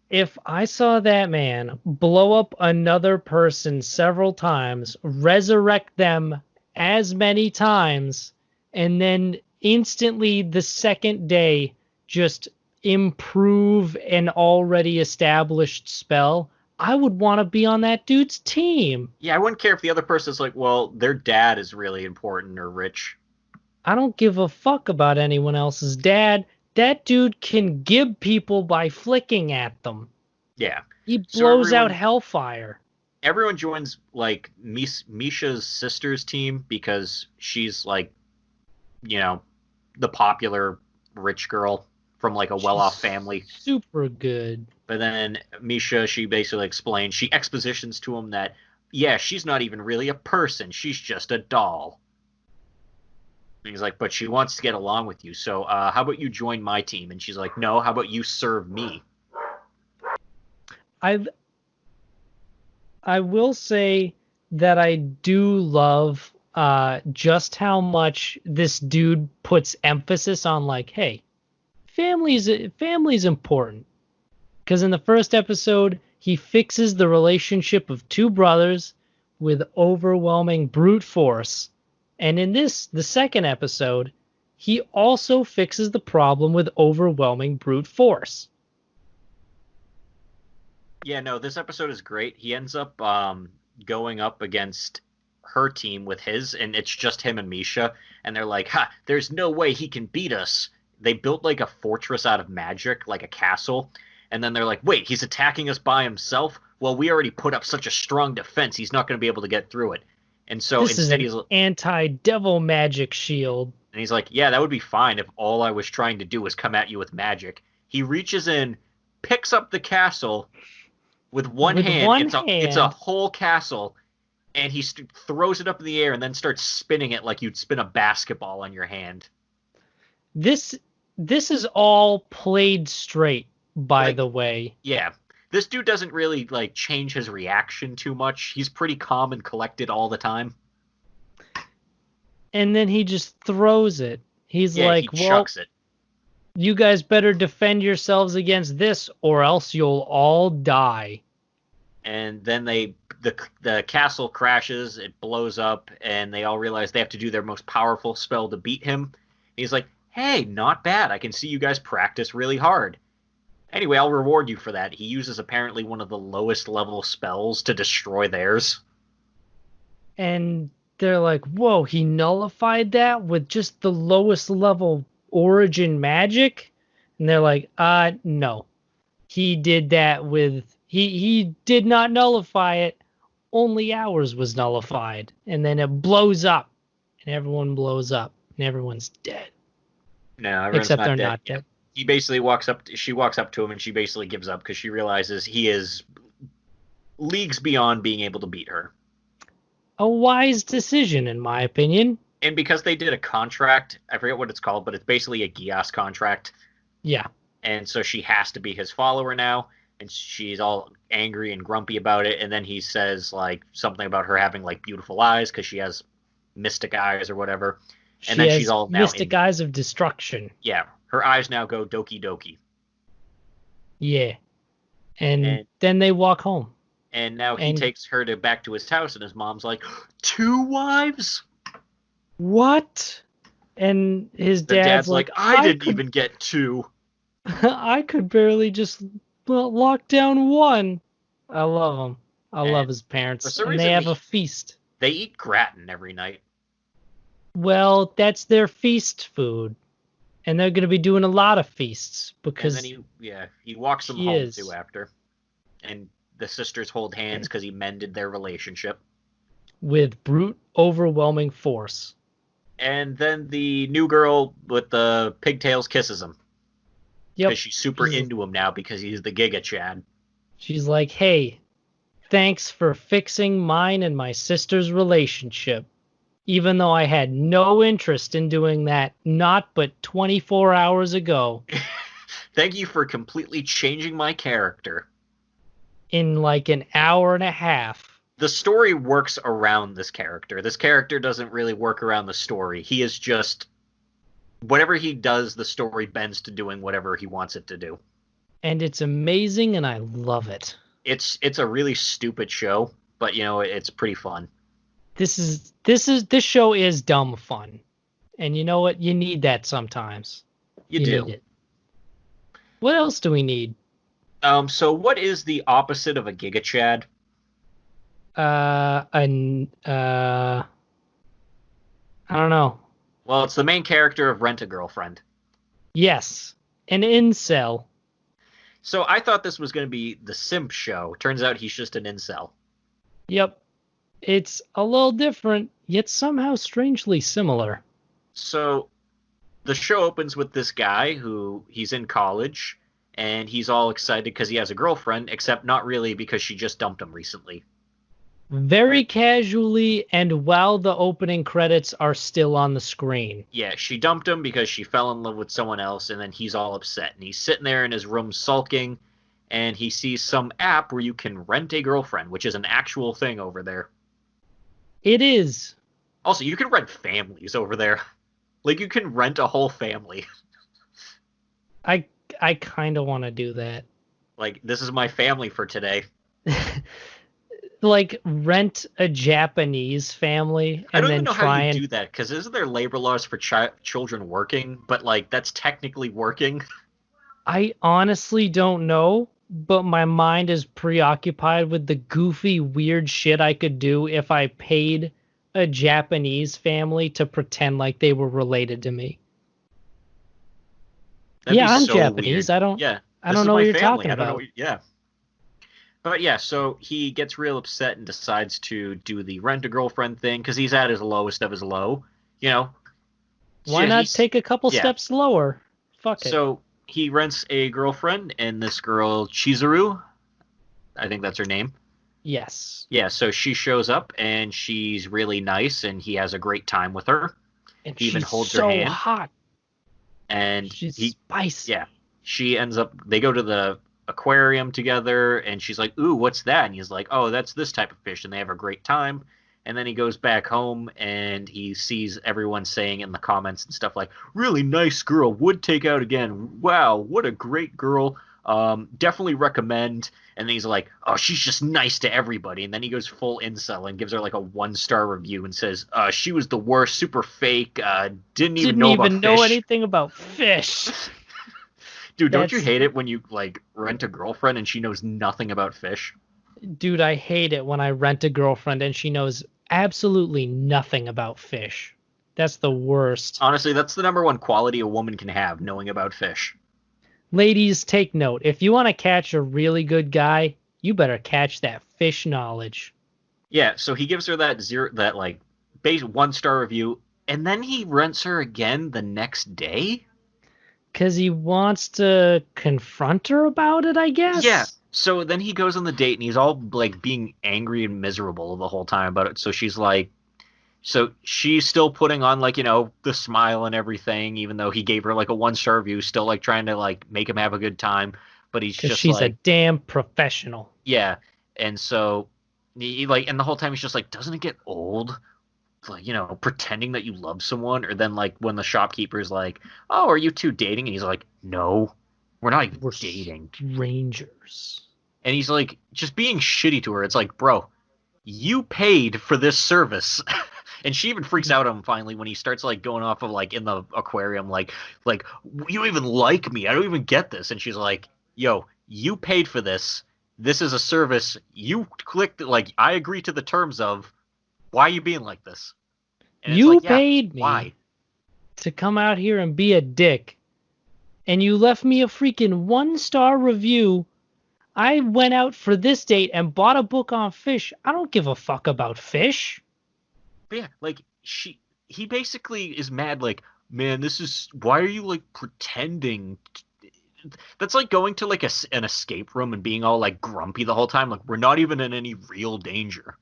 If I saw that man blow up another person several times, resurrect them as many times, and then instantly the second day just improve an already established spell, I would want to be on that dude's team. Yeah, I wouldn't care if the other person's like, well, their dad is really important or rich. I don't give a fuck about anyone else's dad. That dude can gib people by flicking at them. Yeah. He So blows out hellfire. everyone joins like Misha's sister's team because she's like, you know, the popular rich girl from like a well-off family. Super good. But then Misha, she basically explains, she expositions to him that, yeah, she's not even really a person. She's just a doll. And he's like, but she wants to get along with you. So how about you join my team? And she's like, no, how about you serve me? I will say that I do love just how much this dude puts emphasis on like, hey, family's important. Because in the first episode, he fixes the relationship of two brothers with overwhelming brute force. And in the second episode, he also fixes the problem with overwhelming brute force. Yeah, no, this episode is great. He ends up going up against her team with his, and it's just him and Misha. And they're like, ha, there's no way he can beat us. They built like a fortress out of magic, like a castle. And then they're like, wait, he's attacking us by himself? Well, we already put up such a strong defense, he's not going to be able to get through it. And so This is instead an anti-devil magic shield. and he's like, yeah, that would be fine if all I was trying to do was come at you with magic. He reaches in, picks up the castle with one hand. It's a whole castle, and he throws it up in the air and then starts spinning it like you'd spin a basketball on your hand. This is all played straight, by the way. Yeah. This dude doesn't really like change his reaction too much. He's pretty calm and collected all the time. And then he just throws it. He's like, he well, chucks it. You guys better defend yourselves against this or else you'll all die. And then the castle crashes, it blows up, and they all realize they have to do their most powerful spell to beat him. He's like, hey, not bad. I can see you guys practice really hard. Anyway, I'll reward you for that. He uses apparently one of the lowest level spells to destroy theirs. And they're like, whoa, he nullified that with just the lowest level origin magic? And they're like, no. He did that with... He did not nullify it. Only ours was nullified. And then it blows up. And everyone blows up. And everyone's dead. No, everyone's Except not they're dead. not dead. He basically walks up. She walks up to him, and she basically gives up because she realizes he is leagues beyond being able to beat her. A wise decision, in my opinion. And because they did a contract, I forget what it's called, but it's basically a Gias contract. Yeah. And so she has to be his follower now, and she's all angry and grumpy about it. And then he says like something about her having like beautiful eyes because she has mystic eyes or whatever. And She then has she's all now mystic eyes of destruction. Yeah, her eyes now go doki doki. Yeah. And And then they walk home. and now he And takes her back to his house, and his mom's like, 2 wives? what? And his The dad's like, I didn't even get 2. I could barely just lock down one. I love him. I love his parents. And they have a feast. They eat gratin every night. Well, that's their feast food. And they're going to be doing a lot of feasts because and then he walks them home too after. And the sisters hold hands because he mended their relationship. With brute, overwhelming force. And then the new girl with the pigtails kisses him. Yep. Because she's super into him now because he's the Giga Chad. She's like, hey, thanks for fixing mine and my sister's relationship. Even though I had no interest in doing that not but 24 hours ago. Thank you for completely changing my character. In like an hour and a half. The story works around this character. This character doesn't really work around the story. He is just... whatever he does, the story bends to doing whatever he wants it to do. And it's amazing, and I love it. It's a really stupid show, but, you know, it's pretty fun. This show is dumb fun. And you know what? You need that sometimes. You do. Need it. What else do we need? So what is the opposite of a Giga Chad? I don't know. Well, it's the main character of Rent-A-Girlfriend. Yes. An incel. So I thought this was going to be the simp show. Turns out he's just an incel. Yep. It's a little different, yet somehow strangely similar. So the show opens with this guy who he's in college, and he's all excited because he has a girlfriend, except not really because she just dumped him recently. Very casually, and while the opening credits are still on the screen. Yeah, she dumped him because she fell in love with someone else, and then he's all upset. And he's sitting there in his room sulking, and he sees some app where you can rent a girlfriend, which is an actual thing over there. It is. Also, you can rent families over there. Like, you can rent a whole family. I kind of want to do that. Like, this is my family for today. Like, rent a Japanese family and then try how you do that, because isn't there labor laws for children working? But, like, that's technically working. I honestly don't know, but my mind is preoccupied with the goofy, weird shit I could do if I paid a Japanese family to pretend like they were related to me. That'd yeah, I'm so Japanese. Weird. I don't know what you're talking about. But yeah, so he gets real upset and decides to do the rent-a-girlfriend thing because he's at his lowest of his low. You know, why not take a couple steps lower? Fuck it. So he rents a girlfriend, and this girl Chizuru, I think that's her name. Yes. Yeah, so she shows up and she's really nice, and he has a great time with her. And he even holds so her hand. Hot. And she's spicy. Yeah, she ends up. They go to the aquarium together, and she's like, "Ooh, what's that?" And he's like, "Oh, that's this type of fish," and they have a great time. And then he goes back home, and he sees everyone saying in the comments and stuff like, "Really nice girl, would take out again. Wow, what a great girl. Definitely recommend." And then he's like, "Oh, she's just nice to everybody." And then he goes full incel and gives her like a 1-star review and says, "She was the worst, super fake, didn't even know anything about fish." Dude, don't you hate it when you like rent a girlfriend and she knows nothing about fish? Dude, I hate it when I rent a girlfriend and she knows absolutely nothing about fish. That's the worst. Honestly, that's the #1 quality a woman can have, knowing about fish. Ladies, take note. If you want to catch a really good guy, you better catch that fish knowledge. Yeah, so he gives her that base 1-star review, and then he rents her again the next day? Because he wants to confront her about it, I guess. Yeah. So then he goes on the date and he's all like being angry and miserable the whole time about it. So she's like, so she's still putting on like, the smile and everything, even though he gave her like a 1-star review, still like trying to like make him have a good time. But he's Because just she's a like, damn professional. yeah. And so like, and the whole time he's just like, doesn't it get old? Like, pretending that you love someone, or then like when the shopkeeper's like, "Oh, are you two dating?" and he's like, "No, we're not even We're dating." strangers. And he's like just being shitty to her. It's like, bro, you paid for this service. And she even freaks out on him finally when he starts like going off of like in the aquarium, like you don't even like me. I don't even get this. And she's like, "Yo, you paid for this. This is a service. You clicked like I agree to the terms of. Why are you being like this?" And it's You like, yeah, paid why? me to come out here and be a dick, and you left me a freaking 1-star review. I went out for this date and bought a book on fish. I don't give a fuck about fish. But yeah, like he basically is mad. Like, man, this is why are you like pretending? That's like going to like an escape room and being all like grumpy the whole time. Like, we're not even in any real danger.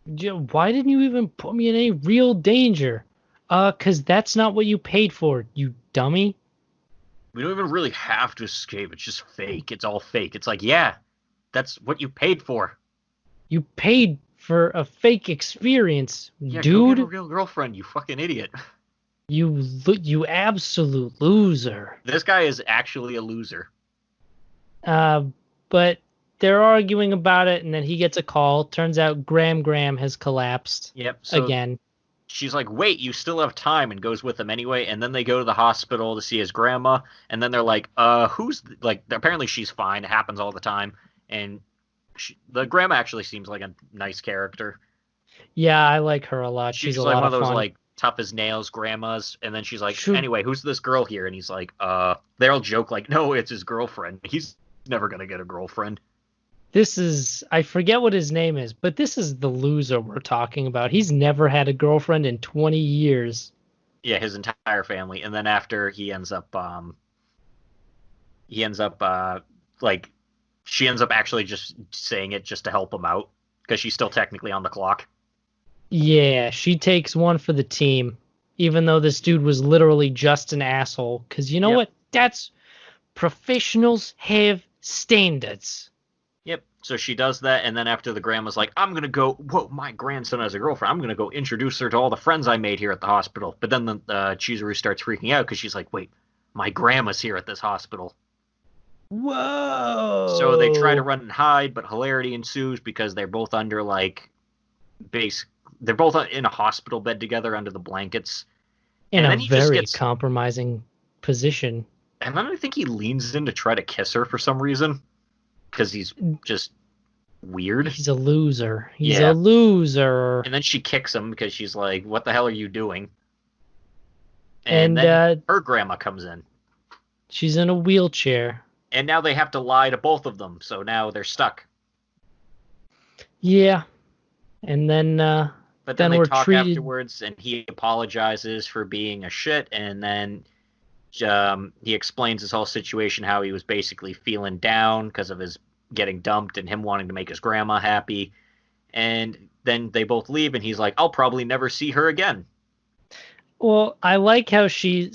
Why didn't you even put me in any real danger? 'Cause that's not what you paid for, you dummy. We don't even really have to escape. It's just fake. It's all fake. It's like, yeah, that's what you paid for. You paid for a fake experience, Yeah, go get a dude. real girlfriend, you fucking idiot. You absolute loser. This guy is actually a loser. Uh, but they're arguing about it, and then he gets a call. Turns out Graham has collapsed Yep. So again. she's like, "Wait, you still have time," and goes with him anyway. And then they go to the hospital to see his grandma. And then they're like, who's like?" Apparently, she's fine. It happens all the time. And the grandma actually seems like a nice character. Yeah, I like her a lot. She's She's a just like lot one of of those fun. like tough as nails grandmas. And then she's like, Shoot, "Anyway, who's this girl here?" And he's like, They all joke like, "No, it's his girlfriend. He's never gonna get a girlfriend." this is, I forget what his name is, but this is the loser we're talking about. He's never had a girlfriend in 20 years. Yeah, his entire family. And then after he ends up like she ends up actually just saying it just to help him out because she's still technically on the clock. Yeah, she takes one for the team, even though this dude was literally just an asshole. Because you know Yep. what? That's professionals have standards. Yep. So she does that, and then after the grandma's like, "I'm gonna go. Whoa, my grandson has a girlfriend. I'm gonna go introduce her to all the friends I made here at the hospital." But then the Chizuru starts freaking out because she's like, "Wait, my grandma's here at this hospital." So they try to Whoa. run and hide, but hilarity ensues because they're both under like base. They're both in a hospital bed together under the blankets, In and a then he just very gets. compromising position. And then I think he leans in to try to kiss her for some reason because he's just weird. He's a loser. He's a Yeah. loser. And then she kicks him because she's like, "What the hell are you doing?" And And then her grandma comes in. she's in a wheelchair. And now they have to lie to both of them. So now they're stuck. Yeah. And then But then they we're talk treated. afterwards and he apologizes for being a shit. And then he explains his whole situation, how he was basically feeling down because of his getting dumped and him wanting to make his grandma happy. And then they both leave and he's like, "I'll probably never see her again." Well, I like how she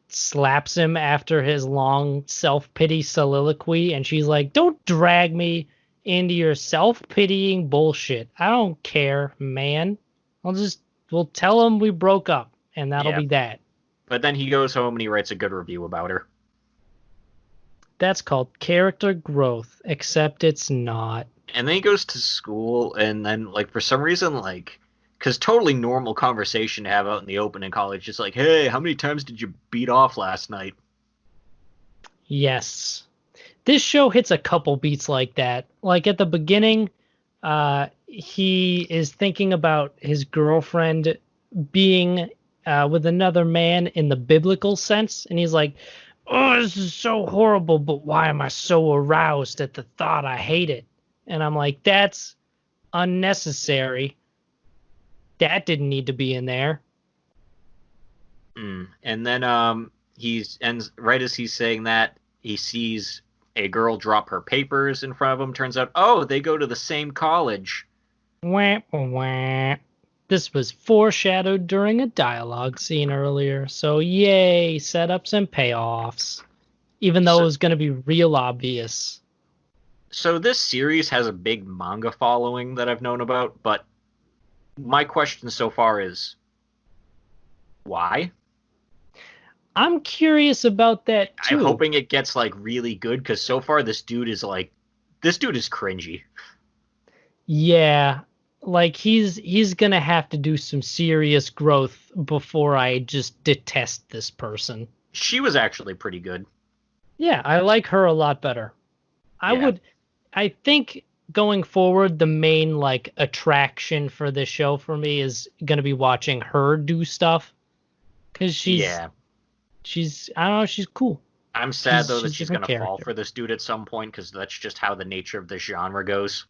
slaps him after his long self-pity soliloquy, and she's like, "Don't drag me into your self-pitying bullshit. I don't care, man. We'll tell him we broke up, and that'll Yeah. be that." But then he goes home and he writes a good review about her. That's called character growth, except it's not. And then he goes to school and then like for some reason like because totally normal conversation to have out in the open in college, just like, "Hey, how many times did you beat off last night?" Yes. This show hits a couple beats like that. Like at the beginning, he is thinking about his girlfriend being with another man in the biblical sense, and he's like, "Oh, this is so horrible, but why am I so aroused at the thought? I hate it." And I'm like, that's unnecessary. That didn't need to be in there. And then and right as he's saying that, he sees a girl drop her papers in front of him. Turns out, oh, they go to the same college. Wah, wah. This was foreshadowed during a dialogue scene earlier, so yay, setups and payoffs. Even though it So, was going to be real obvious. so this series has a big manga following that I've known about, but my question so far is why? I'm curious about that I'm too. hoping it gets like really good because so far this dude is cringy. Yeah, like he's gonna have to do some serious growth before I just detest this person. She was actually pretty good. Yeah, I like her a lot better. I Yeah, would I think going forward the main like attraction for this show for me is gonna be watching her do stuff because yeah. she's I don't know, she's cool. I'm sad though that She's a she's different gonna fall character. for this dude at some point because that's just how the nature of the genre goes.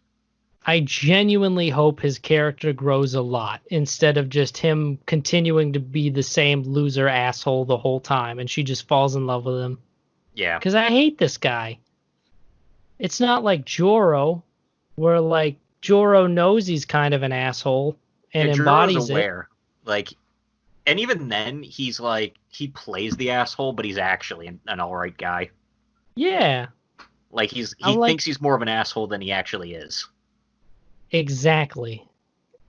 I genuinely hope his character grows a lot instead of just him continuing to be the same loser asshole the whole time and she just falls in love with him. Yeah, Because I hate this guy. It's not like Joro, where like Joro knows he's kind of an asshole yeah. and Juro's embodies it. aware, like, and even then he's like he plays the asshole, but he's actually an all right guy. Yeah, Like I he like thinks he's more of an asshole than he actually is. exactly.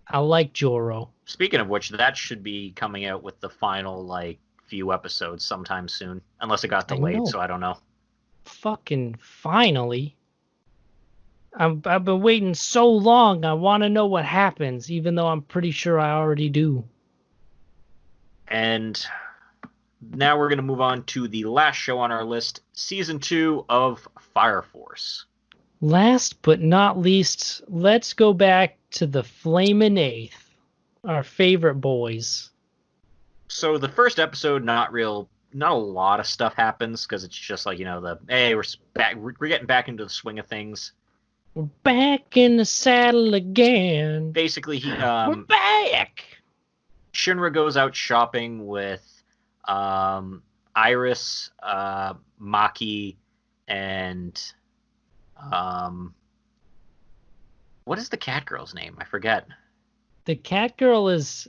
I like Joro. Speaking of which, that should be coming out with the final like few episodes sometime soon, unless it got I delayed. know. So I don't know. Fucking finally. I've been waiting so long. I want to know what happens, even though I'm pretty sure I already do. And now we're going to move on to the last show on our list, season 2 of Fire Force. Last but not least, let's go back to the Flamin' Eighth, our favorite boys. So the first episode, not a lot of stuff happens because it's just like the hey we're getting back into the swing of things. We're back in the saddle again. Basically, We're back. Shinra goes out shopping with Iris, Maki, and what is the cat girl's name? I forget. The cat girl is,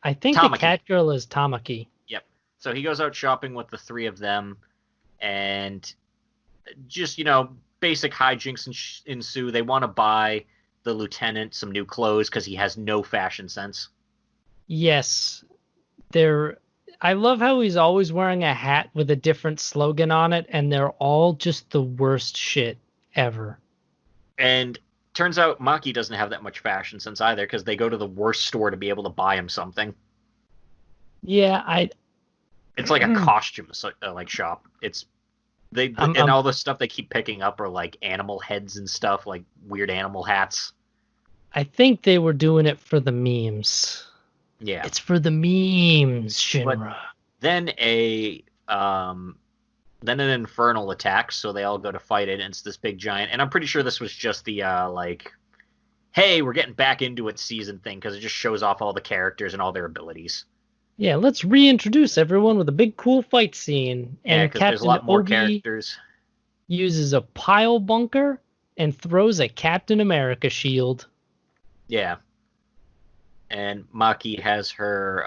I think the Tamaki. cat girl is Tamaki. Yep. So he goes out shopping with the three of them, and just basic hijinks ensue. They want to buy the lieutenant some new clothes because he has no fashion sense. Yes, they're. I love how he's always wearing a hat with a different slogan on it, and they're all just the worst shit ever. And turns out Maki doesn't have that much fashion sense either because they go to the worst store to be able to buy him something. Yeah, It's like a costume like shop. It's and all the stuff they keep picking up are like animal heads and stuff, like weird animal hats. I think they were doing it for the memes. Yeah. It's for the memes, But Shinra. then then an infernal attacks, so they all go to fight it, and it's this big giant. And I'm pretty sure this was just the like, hey, we're getting back into it season thing because it just shows off all the characters and all their abilities. Yeah, let's reintroduce everyone with a big cool fight scene. Yeah, And because there's a Captain lot more Obi characters. uses a pile bunker and throws a Captain America shield. Yeah. And Maki has her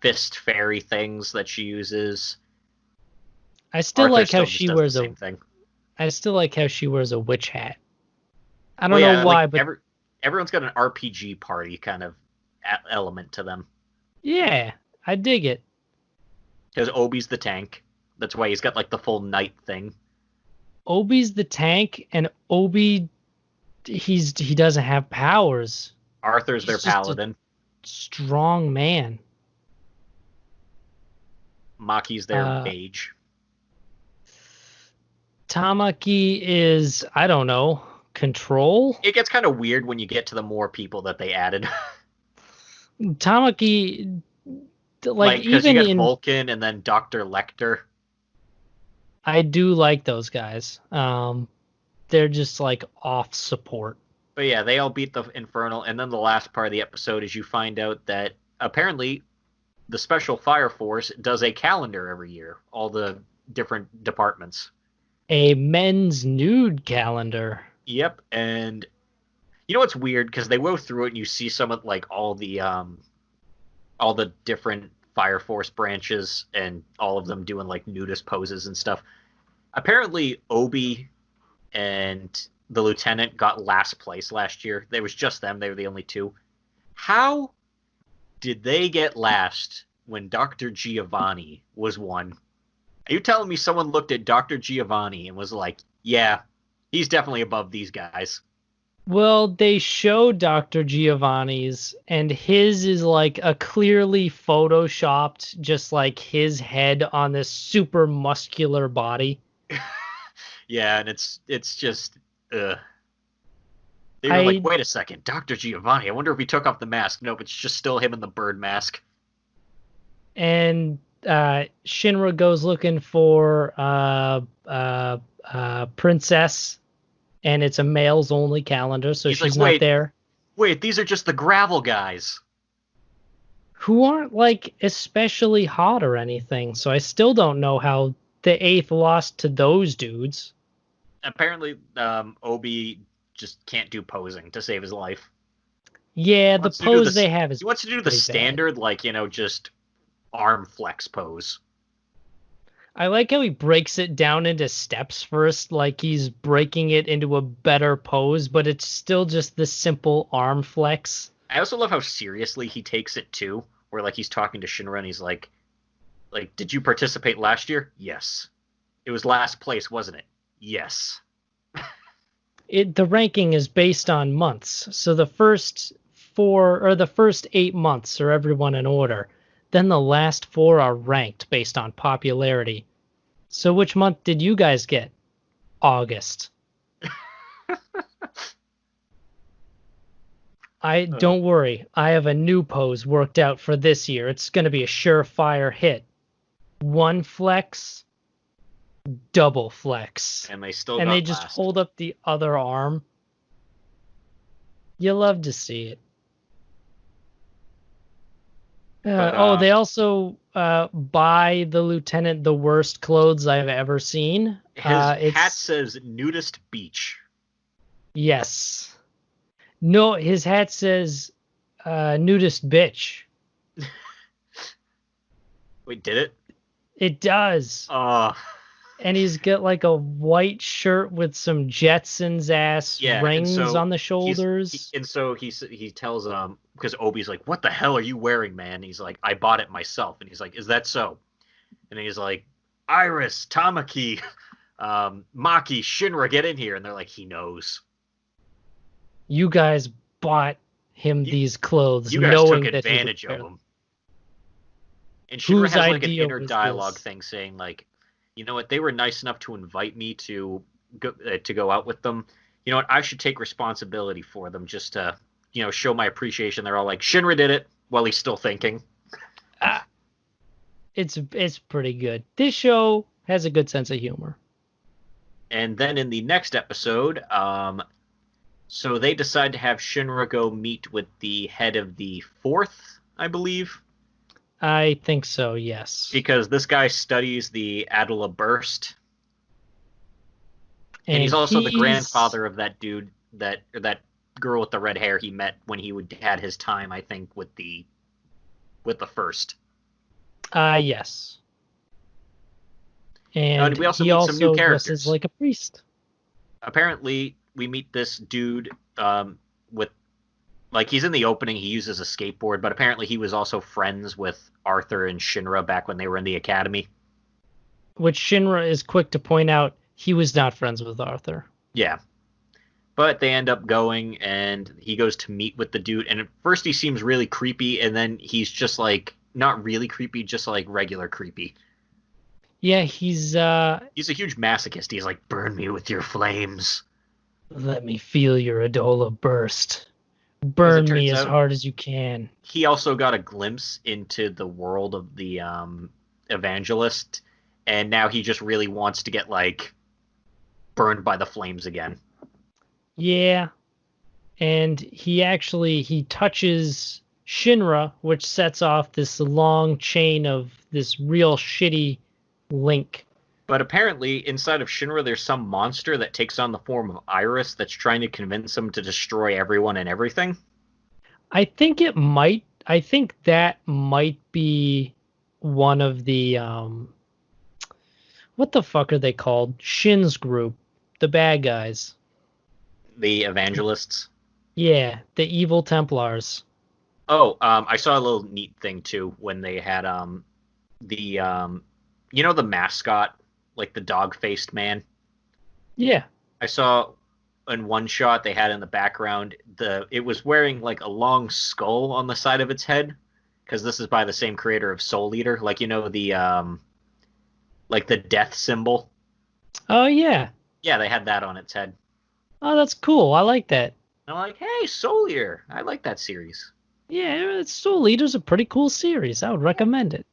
fist fairy things that she uses. I still Arthur like how still she just does wears the same thing. I still like how she wears a witch hat. I Well, don't yeah, know why, like but everyone's got an RPG party kind of element to them. yeah, I dig it. Because Obi's the tank. That's why he's got like the full knight thing. Obi's the tank, and Obi, he doesn't have powers. Arthur's He's their just a paladin. strong man. Maki's their mage. Tamaki is, I don't know, control? It gets kind of weird when you get to the more people that they added. Tamaki, like because you even get in, Vulcan and then Dr. Lecter. I do like those guys. They're just like off support. But yeah, they all beat the Infernal, and then the last part of the episode is you find out that apparently the Special Fire Force does a calendar every year, all the different departments. A men's nude calendar. Yep, and you know what's weird? Because they go through it and you see some of like all the different Fire Force branches and all of them doing like nudist poses and stuff. Apparently, Obi and the lieutenant got last place last year. There was just them; they were the only two. How did they get last when Dr. Giovanni was one? Are you telling me someone looked at Dr. Giovanni and was like, "Yeah, he's definitely above these guys"? Well, they show Dr. Giovanni's, and his is like a clearly photoshopped, just like his head on this super muscular body. Yeah, and it's just they were like, wait a second, Dr. Giovanni. I wonder if he took off the mask. Nope, it's just still him in the bird mask. And Shinra goes looking for Princess, and it's a males only calendar, so she's not there. Wait, these are just the gravel guys. Who aren't like especially hot or anything, so I still don't know how the 8th lost to those dudes. Apparently, Obi just can't do posing to save his life. Yeah, the pose they have is he wants to do the standard, like, just arm flex pose. I like how he breaks it down into steps first, like he's breaking it into a better pose, but it's still just the simple arm flex. I also love how seriously he takes it too, where like he's talking to Shinra and he's like, did you participate last year? Yes. It was last place, wasn't it? Yes. The ranking is based on months, so the first 4 or the first 8 months are everyone in order. Then the last 4 are ranked based on popularity. So which month did you guys get? August. Don't worry. I have a new pose worked out for this year. It's going to be a surefire hit. 1 flex, double flex. And they still just hold up the other arm. You love to see it. They also buy the lieutenant the worst clothes I've ever seen. His hat says nudist beach. Yes. No, his hat says nudist bitch. Wait, did it? It does. And he's got like a white shirt with some Jetsons ass rings on the shoulders. He tells because Obi's like, "What the hell are you wearing, man?" And he's like, "I bought it myself." And he's like, "Is that so?" And he's like, "Iris, Tamaki, Maki, Shinra, get in here." And they're like, "He knows. You guys bought him these clothes, you guys knowing took that advantage of him." And Shinra has like an inner dialogue thing saying like, "You know what? They were nice enough to invite me to go out with them. You know what? I should take responsibility for them just to, show my appreciation." They're all like, "Shinra did it," while he's still thinking. It's pretty good. This show has a good sense of humor. And then in the next episode, so they decide to have Shinra go meet with the head of the 4th, I believe. I think so, yes. Because this guy studies the Adela Burst. And he's also the grandfather of that dude, that girl with the red hair he met when he had his time, I think, with the 1st. Yes. And we also he meet some new characters. Dresses like a priest. Apparently, we meet this dude with, like, he's in the opening, he uses a skateboard, but apparently he was also friends with Arthur and Shinra back when they were in the academy. Which Shinra is quick to point out he was not friends with Arthur. Yeah. But they end up going, and he goes to meet with the dude, and at first he seems really creepy, and then he's just, like, not really creepy, just, like, regular creepy. Yeah, he's a huge masochist. He's like, "Burn me with your flames. Let me feel your Adola burst. Burn me as hard as you can." He also got a glimpse into the world of the evangelist, and now he just really wants to get, like, burned by the flames again. Yeah. And he touches Shinra, which sets off this long chain of this real shitty link. But apparently, inside of Shinra, there's some monster that takes on the form of Iris that's trying to convince him to destroy everyone and everything. I think that might be one of the what the fuck are they called? Shin's group, the bad guys. The Evangelists. Yeah, the evil Templars. Oh, I saw a little neat thing too when they had the the mascot, like the dog-faced man. Yeah. I saw in one shot they had in the background it was wearing like a long skull on the side of its head, because this is by the same creator of Soul Eater, like the like the death symbol. Oh yeah. Yeah, they had that on its head. Oh, that's cool. I like that. I'm like, hey, Soul Eater, I like that series. Yeah, Soul Eater's a pretty cool series. I would recommend it.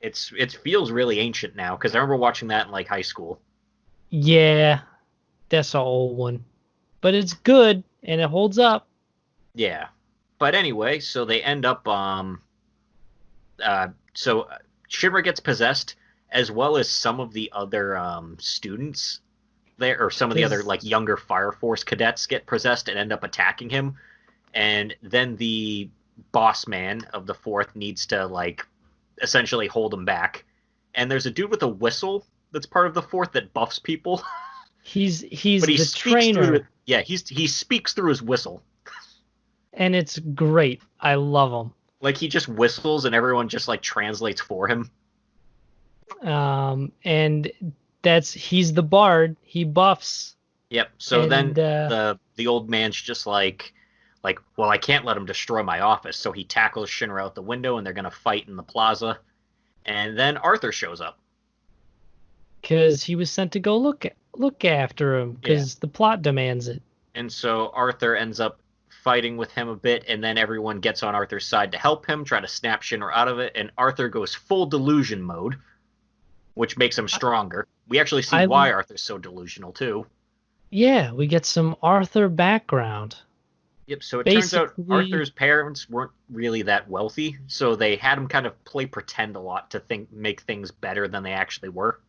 It feels really ancient now, because I remember watching that in like high school. Yeah, that's an old one. But it's good and it holds up. Yeah. But anyway, so they end up so Shinra gets possessed, as well as some of the other students there, or some of the other like younger Fire Force cadets get possessed and end up attacking him. And then the boss man of the fourth needs to like essentially hold him back. And there's a dude with a whistle that's part of the fourth that buffs people. He's but he the trainer. He speaks through his whistle. And it's great. I love him. Like he just whistles and everyone just like translates for him. And he's the bard. He buffs. Yep. So then the old man's just like, well, I can't let him destroy my office. So he tackles Shinra out the window and they're gonna fight in the plaza. And then Arthur shows up. Because he was sent to go look after him because the plot demands it. And so Arthur ends up fighting with him a bit, and then everyone gets on Arthur's side to help him, try to snap Shinra out of it, and Arthur goes full delusion mode, which makes him stronger. We actually see why Arthur's so delusional, too. Yeah, we get some Arthur background. Yep, so it turns out Arthur's parents weren't really that wealthy, so they had him kind of play pretend a lot to make things better than they actually were.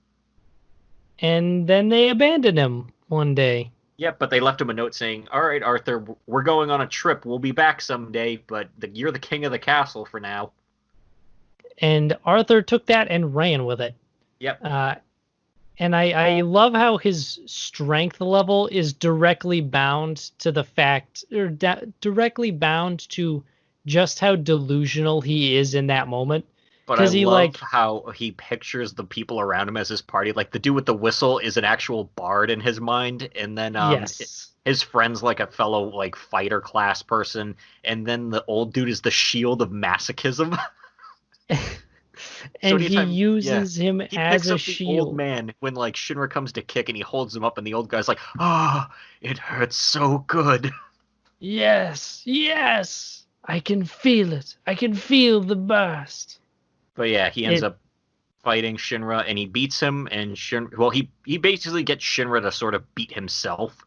And then they abandoned him one day. Yep, but they left him a note saying, all right, Arthur, we're going on a trip. We'll be back someday, but you're the king of the castle for now. And Arthur took that and ran with it. Yep. And I love how his strength level is directly bound to the fact, or directly bound to just how delusional he is in that moment. But I love how he pictures the people around him as his party. Like the dude with the whistle is an actual bard in his mind, and then his friend's like a fellow like fighter class person, and then the old dude is the shield of masochism. And he uses him as a shield. The old man when like Shinra comes to kick, and he holds him up, and the old guy's like, "Ah, it hurts so good." Yes, I can feel it. I can feel the burst. But yeah, he ends up fighting Shinra, and he beats him, and he basically gets Shinra to sort of beat himself.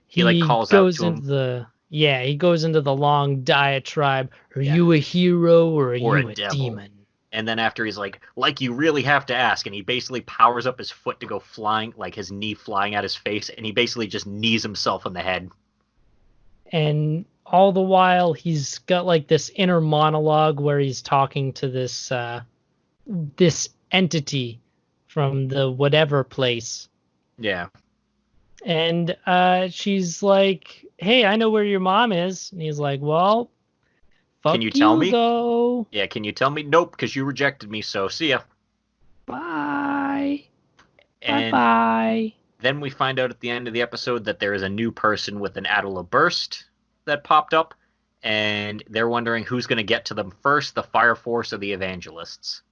He like calls out to him. He goes into the long diatribe. Are you a hero or are you a demon? And then after he's like you really have to ask, and he basically powers up his foot to go flying, like his knee flying at his face, and he basically just knees himself in the head. And all the while he's got like this inner monologue where he's talking to this this entity from the whatever place. Yeah. And she's like, "Hey, I know where your mom is." And he's like, "Well, fuck can you tell me? Though. Yeah, can you tell me? Nope, because you rejected me, so see ya. Bye. And bye. Then we find out at the end of the episode that there is a new person with an Atala burst that popped up, and they're wondering who's going to get to them first, the Fire Force or the Evangelists.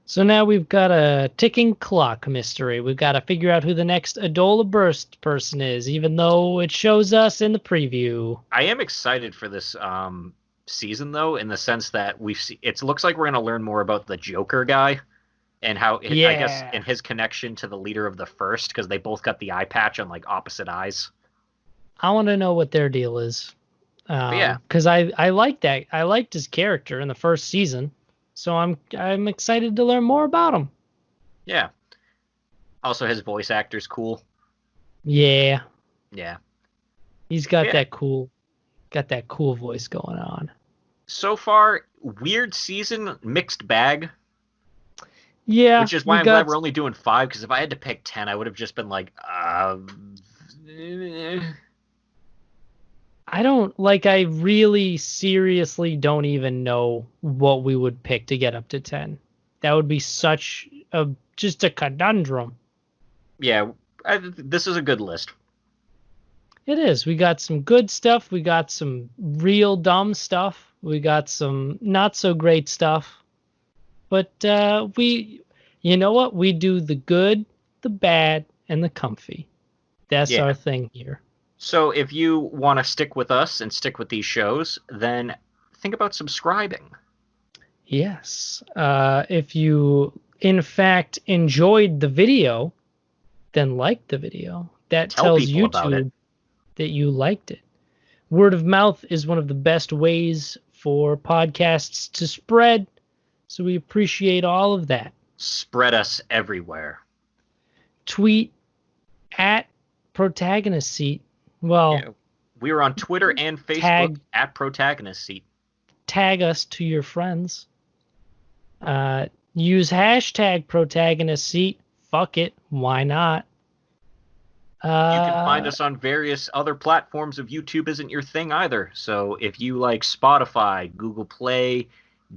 So now we've got a ticking clock mystery. We've got to figure out who the next Adola Burst person is, even though it shows us in the preview. I am excited for this season, though, in the sense that it looks like we're going to learn more about the Joker guy and how, I guess, and his connection to the leader of the first, because they both got the eye patch on like opposite eyes. I want to know what their deal is. But yeah, Because I like that. I liked his character in the first season, so I'm excited to learn more about him. yeah. Also, his voice actor's cool. Yeah, Yeah. he's But yeah. got that cool voice going on. So far, weird season, mixed bag. Yeah, Which is why we I'm glad got. we're only doing 5, because if I had to pick 10, I would have just been like, I don't like. I really seriously don't even know what we would pick to get up to 10. That would be such a just a conundrum. yeah, this is a good list. It is. We got some good stuff. We got some real dumb stuff. We got some not so great stuff. But you know what? We do the good, the bad, and the comfy. That's Yeah. our thing here. So if you want to stick with us and stick with these shows, then think about subscribing. Yes. If you, in fact, enjoyed the video, then like the video. That Tell tells people about it. YouTube that you liked it. Word of mouth is one of the best ways for podcasts to spread. So we appreciate all of that. Spread us everywhere. Tweet at Protagonist Seat. Well, Yeah. We are on Twitter and Facebook at Protagonist Seat. Tag us to your friends. Use hashtag Protagonist Seat. Fuck it. Why not? You can find us on various other platforms if YouTube isn't your thing either. So if you like Spotify, Google Play,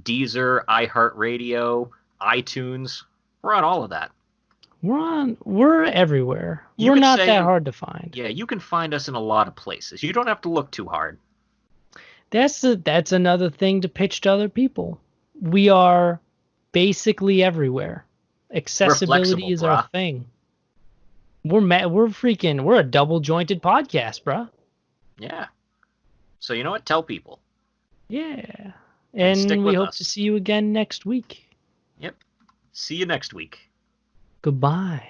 Deezer, iHeartRadio, iTunes, we're on all of that. We're everywhere. You We're can not say, that hard to find. yeah, you can find us in a lot of places. You don't have to look too hard. That's another thing to pitch to other people. We are basically everywhere. Accessibility is our thing. We're a double jointed podcast, bruh. Yeah. So you know what? Tell people. Yeah. And stick And we with hope us. to see you again next week. Yep. See you next week. Goodbye.